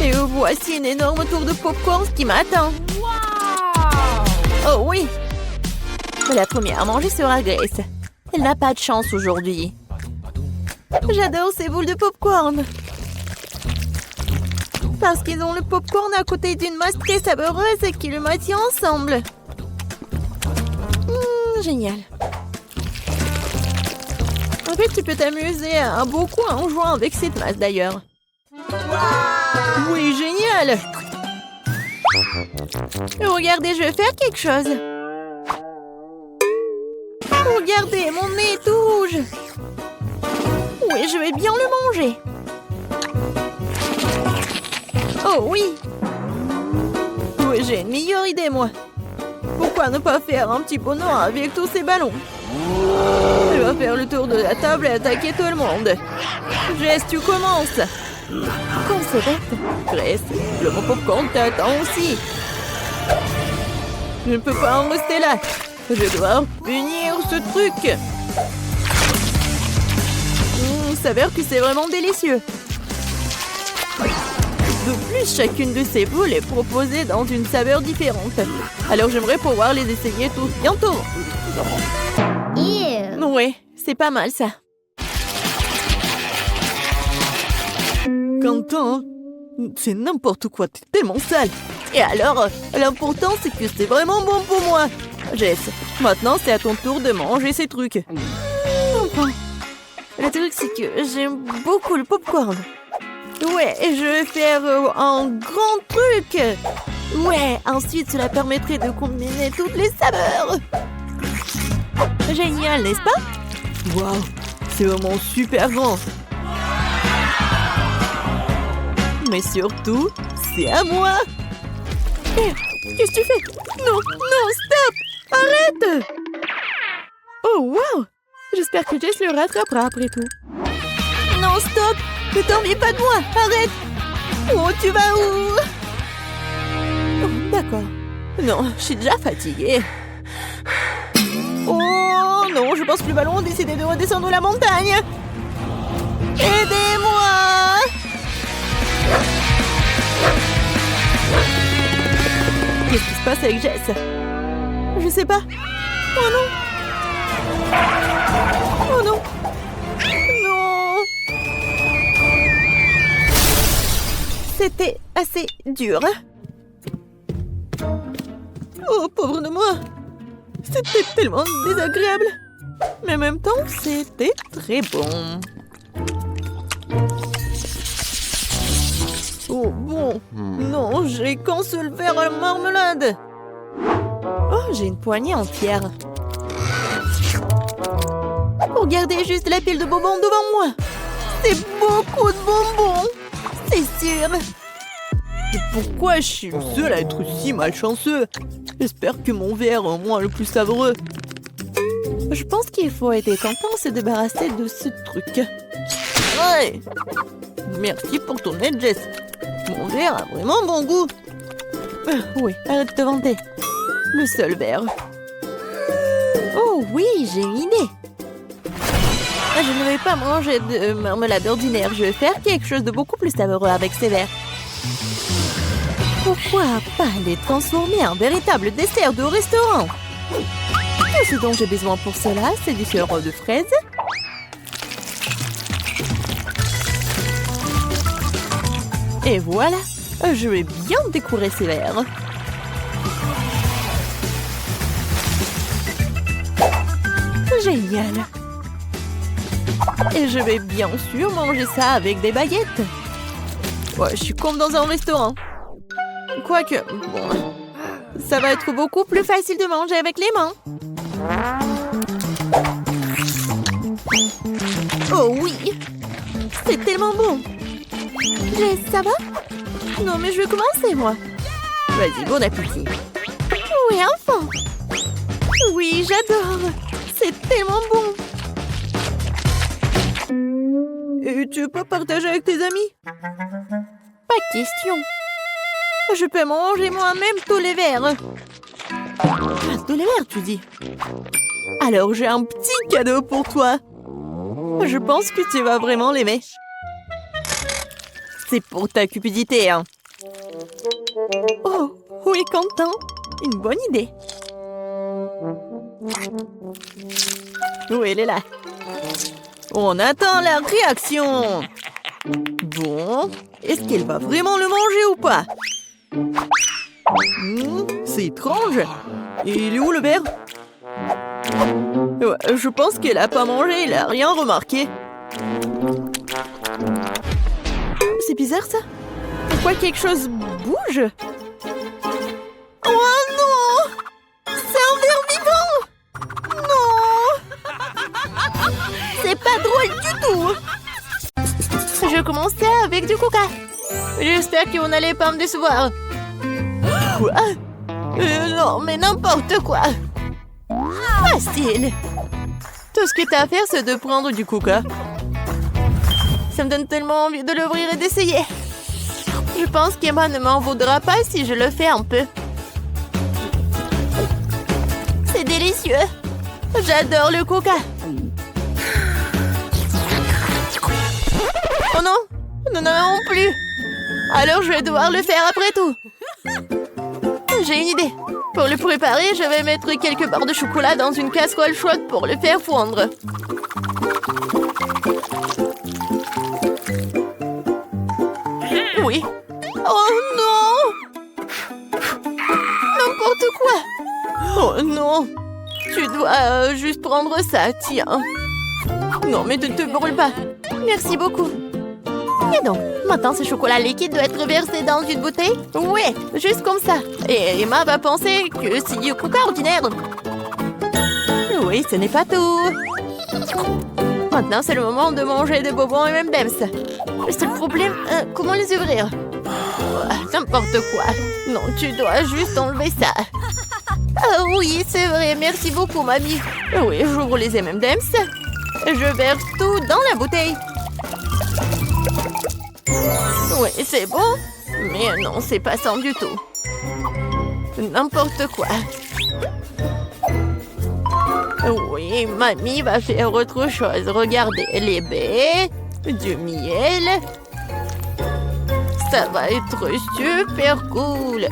Speaker 1: Et voici une énorme tour de popcorn qui m'attend. Oh oui. La première à manger sera Grace. Elle n'a pas de chance aujourd'hui. J'adore ces boules de popcorn. Parce qu'ils ont le popcorn à côté d'une masse très savoureuse qui le maintient ensemble. Génial. En fait, tu peux t'amuser beaucoup en jouant avec cette masse d'ailleurs. Oui, génial. Regardez, je vais faire quelque chose. Regardez, mon nez est tout rouge. Oui, je vais bien le manger. Oh oui. Oui, j'ai une meilleure idée, moi. Pourquoi ne pas faire un petit bonheur avec tous ces ballons? Je vais faire le tour de la table et attaquer tout le monde. Jess, tu commences. Comme c'est bête. Grace, le mon popcorn t'attend aussi. Je ne peux pas en rester là. Je dois punir ce truc. s'avère que c'est vraiment délicieux. De plus, chacune de ces boules est proposée dans une saveur différente. Alors j'aimerais pouvoir les essayer tous bientôt. Ouais, c'est pas mal ça. Quentin, c'est n'importe quoi, t'es tellement sale. Et alors, l'important c'est que c'est vraiment bon pour moi. Jess, maintenant c'est à ton tour de manger ces trucs. Enfin, le truc c'est que j'aime beaucoup le popcorn. Ouais, et je vais faire un grand truc. Ouais, ensuite cela permettrait de combiner toutes les saveurs. Génial, n'est-ce pas? Waouh, c'est vraiment super grand. Mais surtout, c'est à moi. Hé, qu'est-ce que tu fais? Non, non, stop! Arrête! Oh, waouh! J'espère que Jess le rattrapera après tout. Non, stop! Ne t'ennuie pas de moi! Arrête! Oh, tu vas où? Oh, d'accord. Non, je suis déjà fatiguée. Oh non, je pense que le ballon a décidé de redescendre la montagne. Aidez-moi! Qu'est-ce qui se passe avec Jess? Je sais pas. Oh non! Oh non! Non! C'était assez dur. Oh, pauvre de moi! C'était tellement désagréable. Mais en même temps, c'était très bon. Oh bon, non, j'ai qu'un seul verre à la marmelade. Oh, j'ai une poignée entière. Regardez juste la pile de bonbons devant moi. C'est beaucoup de bonbons, c'est sûr. Et pourquoi je suis le seul à être si malchanceux? J'espère que mon verre est au moins le plus savoureux. Je pense qu'il faut être content de se débarrasser de ce truc. Ouais. Merci pour ton aide, Jess. Mon verre a vraiment bon goût. Oui, arrête de te vanter. Le seul verre. Oh oui, j'ai une idée. Je ne vais pas manger de marmelade ordinaire. Je vais faire quelque chose de beaucoup plus savoureux avec ces verres. Pourquoi pas les transformer en véritable dessert de restaurant? Tout ce dont j'ai besoin pour cela, c'est du sirop de fraise. Et voilà, je vais bien décorer ces verres. Génial. Et je vais bien sûr manger ça avec des baguettes. Ouais, je suis comme dans un restaurant. Quoique, bon, ça va être beaucoup plus facile de manger avec les mains. Oh oui, c'est tellement bon. Jess, ça va? Non, mais je vais commencer, moi. Vas-y, bon appétit. Oui, enfin. Oui, j'adore. C'est tellement bon. Et tu peux partager avec tes amis? Pas de question. Je peux manger moi-même tous les verres. Ah, tous les verres, tu dis? Alors, j'ai un petit cadeau pour toi. Je pense que tu vas vraiment l'aimer. C'est pour ta cupidité, hein. Oh, oui, Quentin. Une bonne idée. Oui, elle est là. On attend la réaction. Bon, est-ce qu'elle va vraiment le manger ou pas? C'est étrange. Il est où le verre? Ouais, je pense qu'elle a pas mangé, elle a rien remarqué. C'est bizarre ça. Pourquoi quelque chose bouge? Oh non! C'est un ver vivant! Non! C'est pas drôle du tout! Je commençais avec du coca. J'espère que vous n'allez pas me décevoir. Quoi? Non, mais n'importe quoi. Facile. Tout ce que t'as à faire, c'est de prendre du coca. Ça me donne tellement envie de l'ouvrir et d'essayer. Je pense qu'Emma ne m'en voudra pas si je le fais un peu. C'est délicieux. J'adore le coca. Oh non, nous n'en avons plus. Alors je vais devoir le faire après tout. J'ai une idée. Pour le préparer, je vais mettre quelques barres de chocolat dans une casserole chaude pour le faire fondre. Oui. Oh non! N'importe quoi! Oh non! Tu dois juste prendre ça, tiens. Non, mais ne te brûle pas. Merci beaucoup. Et donc, maintenant ce chocolat liquide doit être versé dans une bouteille? Ouais, juste comme ça. Et Emma va penser que c'est du coca ordinaire. Oui, ce n'est pas tout. Maintenant, c'est le moment de manger des bonbons et M&M's. Le seul problème, comment les ouvrir? N'importe quoi. Non, tu dois juste enlever ça. Ah oui, c'est vrai. Merci beaucoup, mamie. Oui, j'ouvre les M&M's. Je verse tout dans la bouteille. Oui, c'est bon. Mais non, c'est pas ça du tout. N'importe quoi. Oui, mamie va faire autre chose. Regardez, les baies, du miel. Ça va être super cool.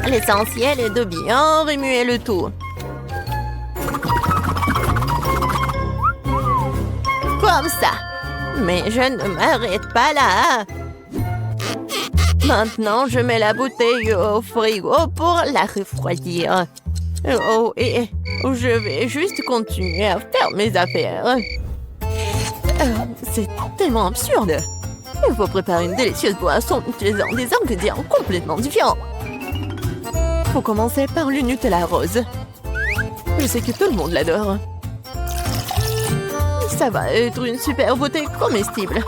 Speaker 1: L'essentiel est de bien remuer le tout. Comme ça. Mais je ne m'arrête pas là. Maintenant, je mets la bouteille au frigo pour la refroidir. Oh, et je vais juste continuer à faire mes affaires. C'est tellement absurde. Il faut préparer une délicieuse boisson en utilisant des ingrédients complètement différents. Faut commencer par le Nutella rose. Je sais que tout le monde l'adore. Ça va être une super bouteille comestible.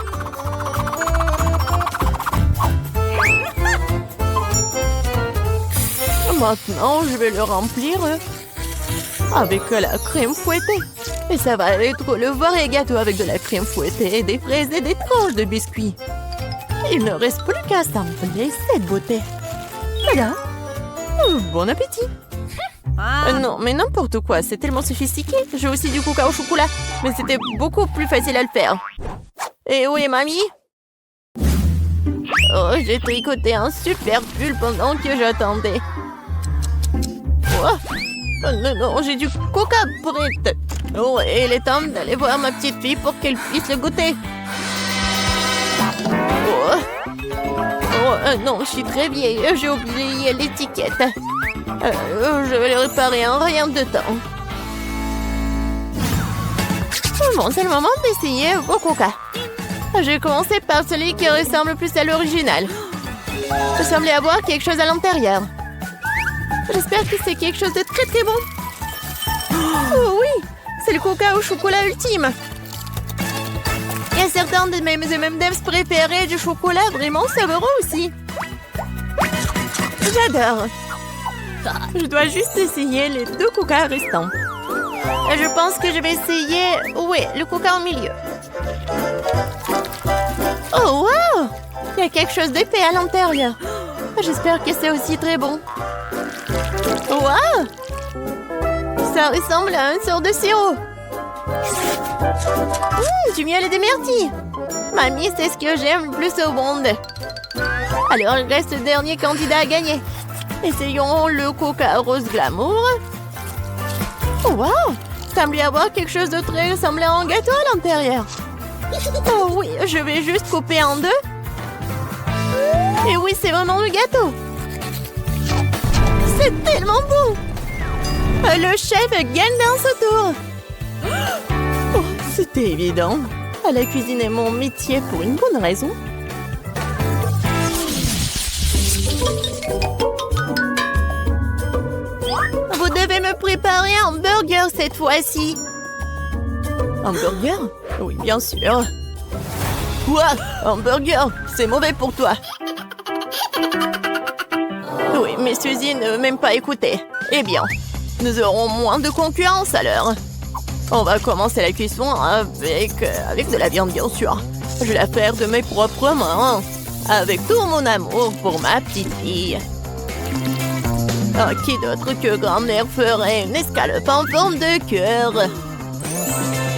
Speaker 1: Maintenant, je vais le remplir avec la crème fouettée. Et ça va être le vrai gâteau avec de la crème fouettée, des fraises et des tranches de biscuits. Il ne reste plus qu'à assembler cette beauté. Voilà. Bon appétit. Non, mais n'importe quoi, c'est tellement sophistiqué. J'ai aussi du coca au chocolat, mais c'était beaucoup plus facile à le faire. Et où est mamie? Oh, j'ai tricoté un super pull pendant que j'attendais. Oh, non, j'ai du coca prêt. Oh, et il est temps d'aller voir ma petite fille pour qu'elle puisse le goûter. Non, je suis très vieille. J'ai oublié l'étiquette. Je vais le réparer en rien de temps. Bon, c'est le moment d'essayer vos coca. J'ai commencé par celui qui ressemble plus à l'original. Il semblait avoir quelque chose à l'intérieur. J'espère que c'est quelque chose de très très bon. Oh oui, c'est le coca au chocolat ultime. Il y a certains de mes M&M's préférés du chocolat vraiment savoureux aussi. J'adore. Je dois juste essayer les 2 coca restants. Je pense que je vais essayer, oui, le coca au milieu. Oh, wow! Il y a quelque chose d'épais à l'intérieur. J'espère que c'est aussi très bon. Wow! Ça ressemble à une sorte de sirop. Du miel et des myrtilles. Mamie, c'est ce que j'aime le plus au monde. Alors, il reste le dernier candidat à gagner. Essayons le coca rose glamour. Oh, wow! Il semble y avoir quelque chose de très ressemblant à un gâteau à l'intérieur. Oh oui, je vais juste couper en 2. Et oui, c'est vraiment le gâteau. C'est tellement bon. Le chef gagne dans ce tour. Oh, c'était évident. La cuisine est mon métier pour une bonne raison. Vous devez me préparer un burger cette fois-ci. Un burger? Oui, bien sûr. Quoi? Un burger? C'est mauvais pour toi. Oui, mais Suzy ne veut même pas écouter. Eh bien, nous aurons moins de concurrence alors. On va commencer la cuisson avec de la viande, bien sûr. Je vais la faire de mes propres mains. Avec tout mon amour pour ma petite fille. Oh, qui d'autre que grand-mère ferait une escalope en forme de cœur?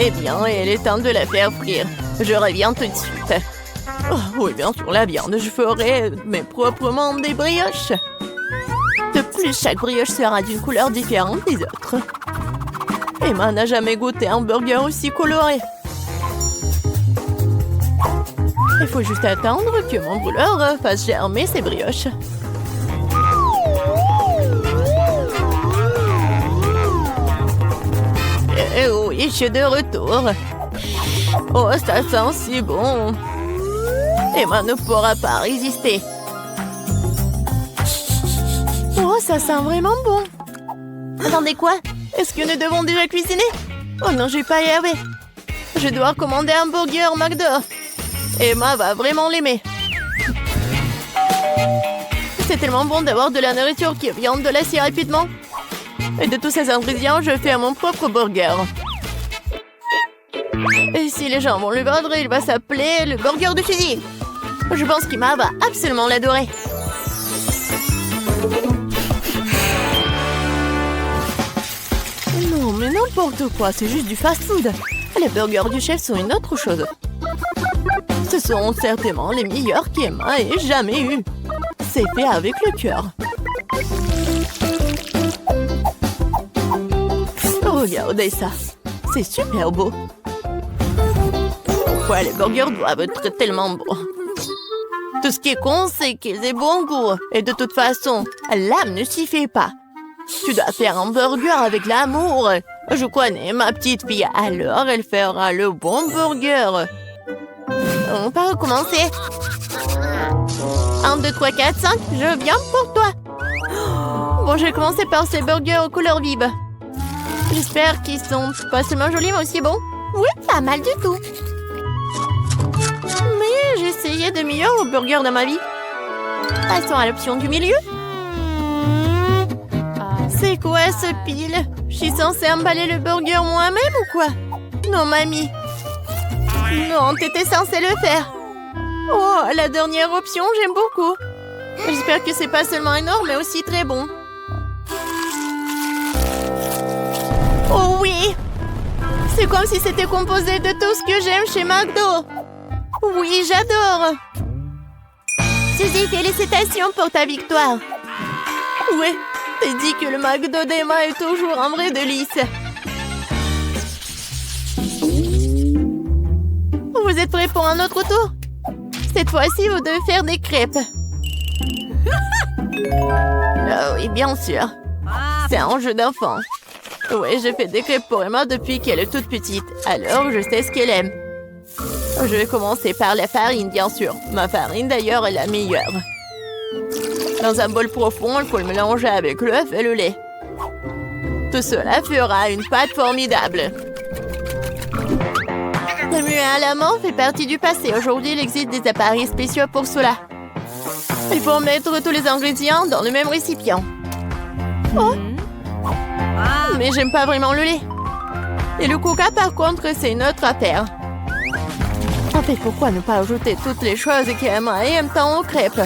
Speaker 1: Eh bien, il est temps de la faire frire. Je reviens tout de suite. Oh, oui, bien sûr, la viande. Je ferai mes proprement des brioches. De plus, chaque brioche sera d'une couleur différente des autres. Emma n'a jamais goûté un burger aussi coloré. Il faut juste attendre que mon brûleur fasse germer ses brioches. Et oui, je suis de retour. Oh, ça sent si bon. Emma ne pourra pas résister. Oh, ça sent vraiment bon. Attendez, quoi? Est-ce que nous devons déjà cuisiner? Oh non, je vais pas y arriver. Je dois commander un burger McDo. Emma va vraiment l'aimer. C'est tellement bon d'avoir de la nourriture qui vient de là si rapidement. Et de tous ces ingrédients, je fais mon propre burger. Et si les gens vont le vendre, il va s'appeler le burger du fusil. Je pense qu'Emma va absolument l'adorer. Non, mais n'importe quoi, c'est juste du fast-food. Les burgers du chef sont une autre chose. Ce sont certainement les meilleurs qu'Emma ait jamais eu. C'est fait avec le cœur. Regardez ça. C'est super beau. Pourquoi les burgers doivent être tellement beaux? Tout ce qui est con, c'est qu'ils aient bon goût. Et de toute façon, l'âme ne s'y fait pas. Tu dois faire un burger avec l'amour. Je connais ma petite fille, alors elle fera le bon burger. On va recommencer. 1, 2, 3, 4, 5, je viens pour toi. Bon, je vais commencer par ces burgers aux couleurs vives. J'espère qu'ils sont pas seulement jolis, mais aussi bons. Oui, pas mal du tout. Mais j'ai essayé de meilleurs burgers dans ma vie. Passons à l'option du milieu. C'est quoi ce pile? Je suis censée emballer le burger moi-même ou quoi? Non, mamie. Non, t'étais censée le faire. Oh, la dernière option, j'aime beaucoup. J'espère que c'est pas seulement énorme, mais aussi très bon. Oh oui! C'est comme si c'était composé de tout ce que j'aime chez McDo. Oui, j'adore. Suzy, félicitations pour ta victoire. Oui, t'as dit que le McDo d'Emma est toujours un vrai délice. Vous êtes prêts pour un autre tour? Cette fois-ci, vous devez faire des crêpes. Oh oui, bien sûr. C'est un jeu d'enfant. Oui, je fais des crêpes pour Emma depuis qu'elle est toute petite. Alors, je sais ce qu'elle aime. Je vais commencer par la farine, bien sûr. Ma farine, d'ailleurs, est la meilleure. Dans un bol profond, il faut le mélanger avec l'œuf et le lait. Tout cela fera une pâte formidable. Remuer à la main fait partie du passé. Aujourd'hui, il existe des appareils spéciaux pour cela. Il faut mettre tous les ingrédients dans le même récipient. Oh! Mais j'aime pas vraiment le lait. Et le coca, par contre, c'est une autre affaire. En fait, pourquoi ne pas ajouter toutes les choses qu'Emma aime tant aux crêpes?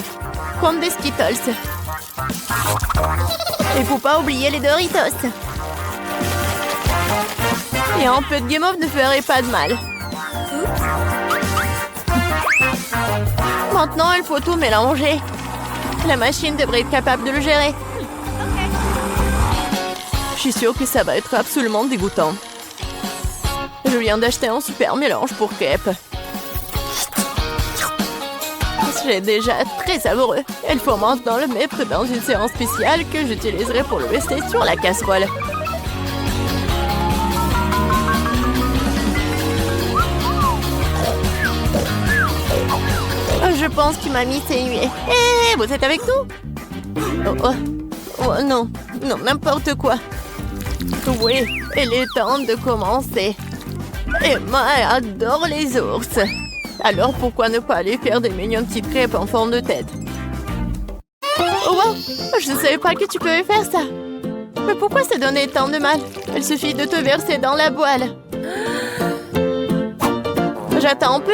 Speaker 1: Comme des Skittles. Il faut pas oublier les Doritos. Et un peu de guimauve ne ferait pas de mal. Maintenant, il faut tout mélanger. La machine devrait être capable de le gérer. Je suis sûre que ça va être absolument dégoûtant. Je viens d'acheter un super mélange pour crêpes. C'est déjà très savoureux. Il faut maintenant le mettre dans une séance spéciale que j'utiliserai pour le rester sur la casserole. Je pense que mamie s'est nuée. Hé, vous êtes avec nous? Oh non, non, n'importe quoi. Oui, il est temps de commencer. Emma adore les ours. Alors pourquoi ne pas aller faire des mignonnes petites crêpes en forme de tête? Oh wow, je ne savais pas que tu pouvais faire ça. Mais pourquoi se donner tant de mal? Il suffit de te verser dans la poêle. J'attends un peu.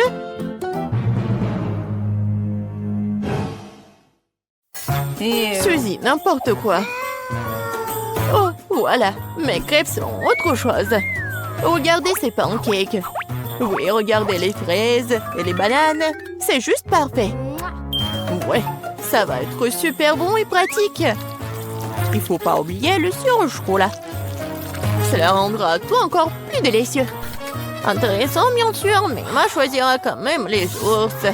Speaker 1: Suzy, n'importe quoi. Voilà, mes crêpes sont autre chose. Regardez ces pancakes. Oui, regardez les fraises et les bananes. C'est juste parfait. Ouais, ça va être super bon et pratique. Il faut pas oublier le sirop au chocolat. Cela rendra tout encore plus délicieux. Intéressant, bien sûr, mais moi choisira quand même les ours.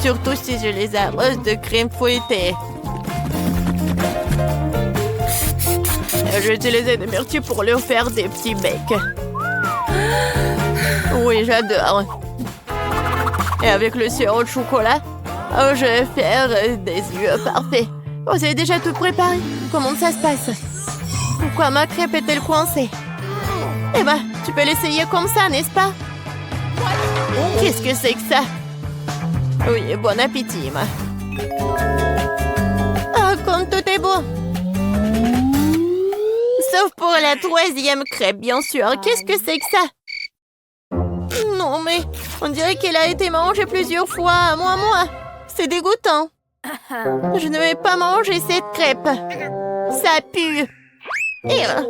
Speaker 1: Surtout si je les arrose de crème fouettée. J'ai utilisé des myrtilles pour leur faire des petits becs. Oui, j'adore. Et avec le sirop de chocolat, je vais faire des yeux parfaits. Oh, c'est déjà tout préparé. Comment ça se passe? Pourquoi ma crêpe est-elle coincée? Eh ben, tu peux l'essayer comme ça, n'est-ce pas? Qu'est-ce que c'est que ça? Oui, bon appétit, ma. Ah, comme tout est beau. Sauf pour la 3e crêpe, bien sûr. Qu'est-ce que c'est que ça? Non, mais on dirait qu'elle a été mangée plusieurs fois. Moi. C'est dégoûtant. Je ne vais pas manger cette crêpe. Ça pue. Ah!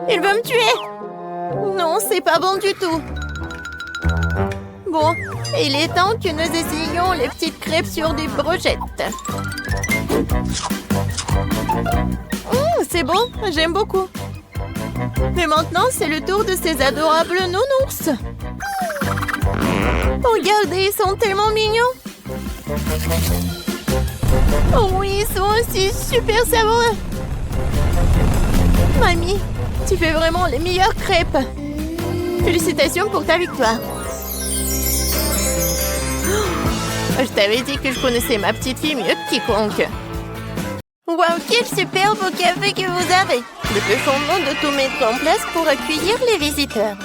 Speaker 1: Il veut me tuer. Non, c'est pas bon du tout. Bon, il est temps que nous essayions les petites crêpes sur des brochettes. C'est bon, j'aime beaucoup. Mais maintenant, c'est le tour de ces adorables nounours. Regardez, ils sont tellement mignons. Oh oui, ils sont aussi super savoureux. Mamie, tu fais vraiment les meilleures crêpes. Félicitations pour ta victoire. Je t'avais dit que je connaissais ma petite fille mieux que quiconque. Waouh, quel superbe café que vous avez! Dépêchons-nous de tout mettre en place pour accueillir les visiteurs.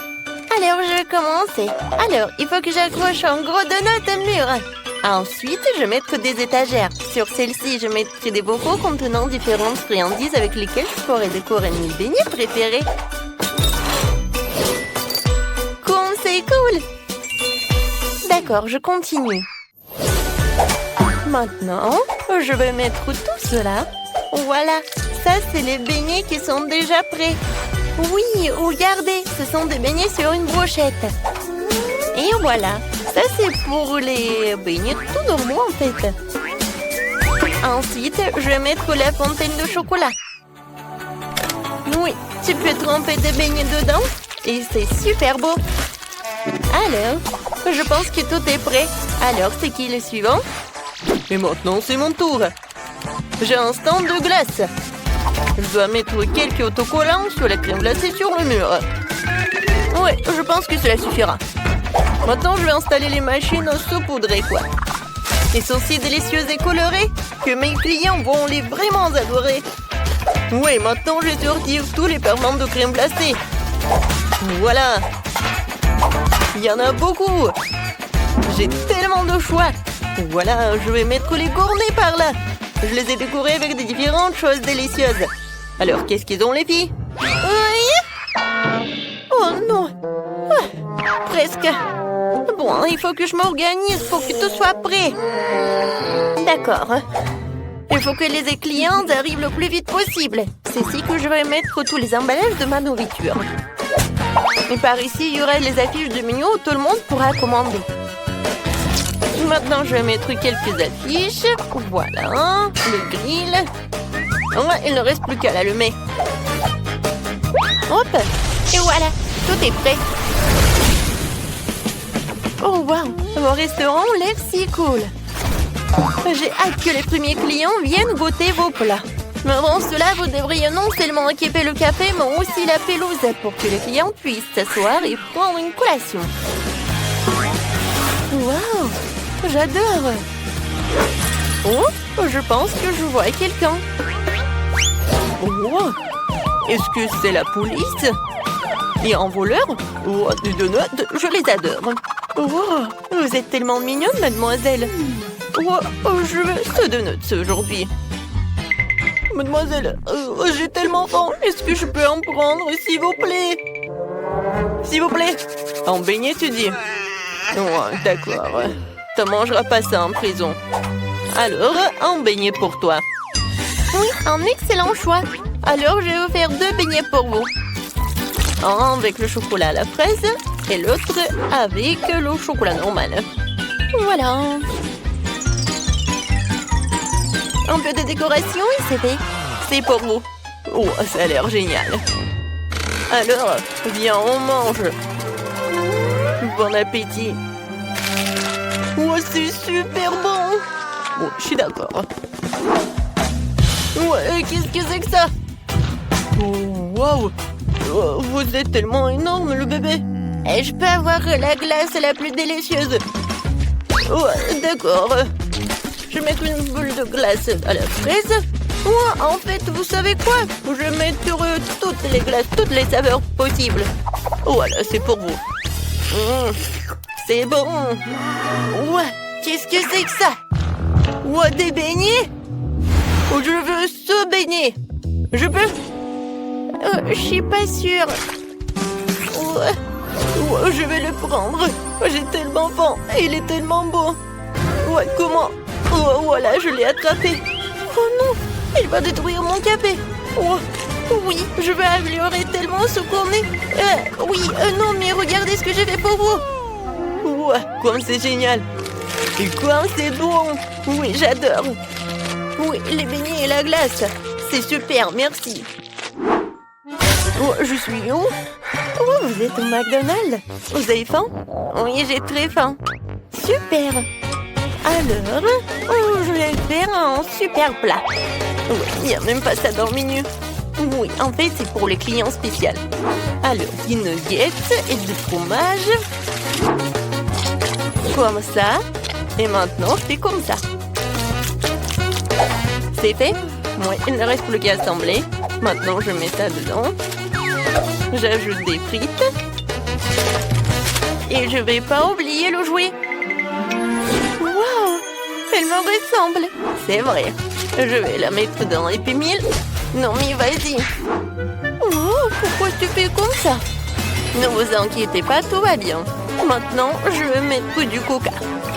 Speaker 1: Alors, je vais commencer. Alors, il faut que j'accroche un gros donut au mur. Ensuite, je vais mettre des étagères. Sur celle-ci, je mettrai des bocaux contenant différentes friandises avec lesquelles je pourrai décorer mes beignets préférés. Comme c'est cool! D'accord, je continue. Maintenant, je vais mettre tout cela. Voilà, ça c'est les beignets qui sont déjà prêts. Oui, regardez, ce sont des beignets sur une brochette. Et voilà, ça c'est pour les beignets tout normaux en fait. Ensuite, je vais mettre la fontaine de chocolat. Oui, tu peux tremper des beignets dedans et c'est super beau. Alors, je pense que tout est prêt. Alors, c'est qui le suivant? Et maintenant, c'est mon tour. J'ai un stand de glace. Je dois mettre quelques autocollants sur la crème glacée sur le mur. Ouais, je pense que cela suffira. Maintenant, je vais installer les machines à saupoudrer, quoi. Ils sont si délicieuses et colorées que mes clients vont les vraiment adorer. Oui, maintenant, je vais sortir tous les ferments de crème glacée. Voilà. Il y en a beaucoup. J'ai tellement de choix. Voilà, je vais mettre les cornets par là. Je les ai décorés avec des différentes choses délicieuses. Alors, qu'est-ce qu'ils ont, les filles? Oui. Oh non. Ah, presque. Bon, il faut que je m'organise pour que tout soit prêt. D'accord. Il faut que les clients arrivent le plus vite possible. C'est ici que je vais mettre tous les emballages de ma nourriture. Et par ici, il y aura les affiches de menu où tout le monde pourra commander. Maintenant, je vais mettre quelques affiches. Voilà, le grill. Ouais, il ne reste plus qu'à l'allumer. Hop, et voilà, tout est prêt. Oh, waouh, mon restaurant l'air si cool. J'ai hâte que les premiers clients viennent goûter vos plats. Mais avant cela, vous devriez non seulement équiper le café, mais aussi la pelouse pour que les clients puissent s'asseoir et prendre une collation. Waouh, j'adore. Oh, je pense que je vois quelqu'un. Oh, est-ce que c'est la police? Et un voleur? Oh, des donuts, je les adore. Oh, vous êtes tellement mignonne, mademoiselle. Oh, je veux ce donut aujourd'hui. Mademoiselle, j'ai tellement faim. Est-ce que je peux en prendre, s'il vous plaît? S'il vous plaît. En beignet, tu dis? Oh, d'accord. Tu mangeras pas ça en prison. Alors, un beignet pour toi. Oui, un excellent choix. Alors, je vais vous faire 2 beignets pour vous. Un avec le chocolat à la fraise et l'autre avec le chocolat normal. Voilà. Un peu de décoration et c'est fait. C'est pour vous. Oh, ça a l'air génial. Alors, viens, on mange. Bon appétit. Oh, c'est super bon. Oh, je suis d'accord. Ouais, qu'est-ce que c'est que ça? Oh, waouh. Oh, vous êtes tellement énorme, le bébé. Et je peux avoir la glace la plus délicieuse. Oh, d'accord. Je vais mettre une boule de glace à la fraise. Oh, en fait, vous savez quoi? Je vais mettre toutes les glaces, toutes les saveurs possibles. Voilà, c'est pour vous. C'est bon. Ouais, qu'est-ce que c'est que ça? Ouais, des beignets? Oh, je veux ce beignet. Je peux? Je suis pas sûre. Ouais, je vais le prendre. J'ai tellement faim. Il est tellement beau. Ouais, comment? Oh, voilà, je l'ai attrapé. Oh non, il va détruire mon café. Oh, oui, je vais améliorer tellement ce qu'on est. Oui, non, mais regardez ce que j'ai fait pour vous. Ouais, comme c'est génial. Et quoi, c'est bon. Oui, j'adore. Oui, les beignets et la glace. C'est super, merci. Oh, je suis où? Oh, vous êtes au McDonald's. Vous avez faim? Oui, j'ai très faim. Super. Alors, je vais faire un super plat. Oui, il n'y a même pas ça dans le menu. Oui, en fait, c'est pour les clients spéciaux. Alors, des nuggets et du fromage. Comme ça. Et maintenant, je fais comme ça. C'est fait? Oui, il ne reste plus qu'à assembler. Maintenant, je mets ça dedans. J'ajoute des frites. Et je vais pas oublier le jouet. Waouh! Elle me ressemble. C'est vrai. Je vais la mettre dans Happy Meal. Non, mais vas-y. Oh, pourquoi tu fais comme ça? Ne vous inquiétez pas, tout va bien. Maintenant, je vais mettre du coca.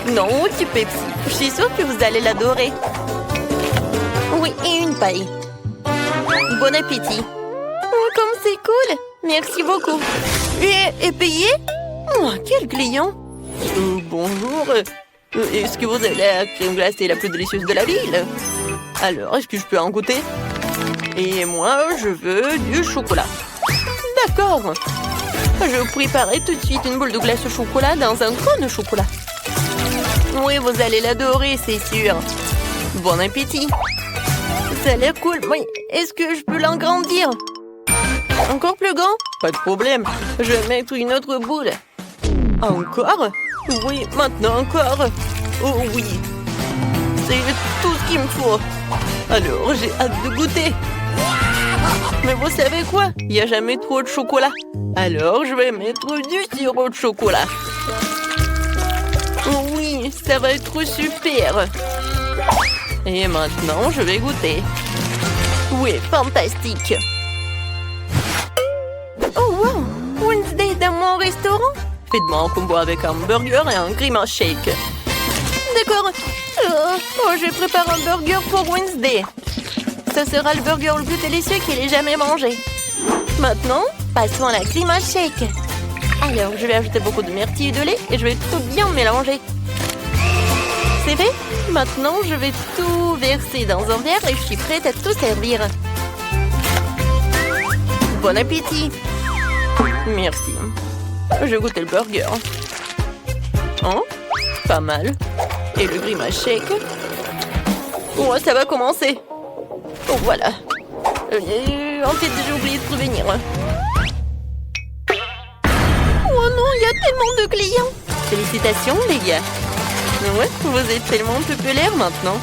Speaker 1: Non, du Pepsi. Je suis sûre que vous allez l'adorer. Oui, et une paille. Bon appétit. Oh, comme c'est cool. Merci beaucoup. Et payé? Oh, quel client. Bonjour. Est-ce que vous avez la crème glacée la plus délicieuse de la ville? Alors, est-ce que je peux en goûter? Et moi, je veux du chocolat. D'accord. Je vous préparerai tout de suite une boule de glace au chocolat dans un crâne de chocolat. Oui, vous allez l'adorer, c'est sûr. Bon appétit. Ça a l'air cool. Oui, est-ce que je peux l'agrandir? Encore plus grand? Pas de problème. Je vais mettre une autre boule. Encore? Oui, maintenant encore. Oh oui. C'est tout ce qu'il me faut. Alors, j'ai hâte de goûter. Mais vous savez quoi? Il n'y a jamais trop de chocolat. Alors, je vais mettre du sirop de chocolat. Oui, ça va être super. Et maintenant, je vais goûter. Oui, fantastique. Oh wow! Wednesday dans mon restaurant? Faites-moi un combo avec un burger et un grimace shake. D'accord. Je prépare un burger pour Wednesday. Ce sera le burger le plus délicieux qu'il ait jamais mangé. Maintenant, passons à la grimace shake. Alors, je vais ajouter beaucoup de myrtille et de lait et je vais tout bien mélanger. C'est fait? Maintenant, je vais tout verser dans un verre et je suis prête à tout servir. Bon appétit! Merci. Je goûte le burger. Oh, pas mal. Et le grimace shake. Oh, ça va commencer. Oh, voilà. En fait, j'ai oublié de prévenir. Oh non, il y a tellement de clients. Félicitations, les gars. Ouais, vous êtes tellement populaires maintenant.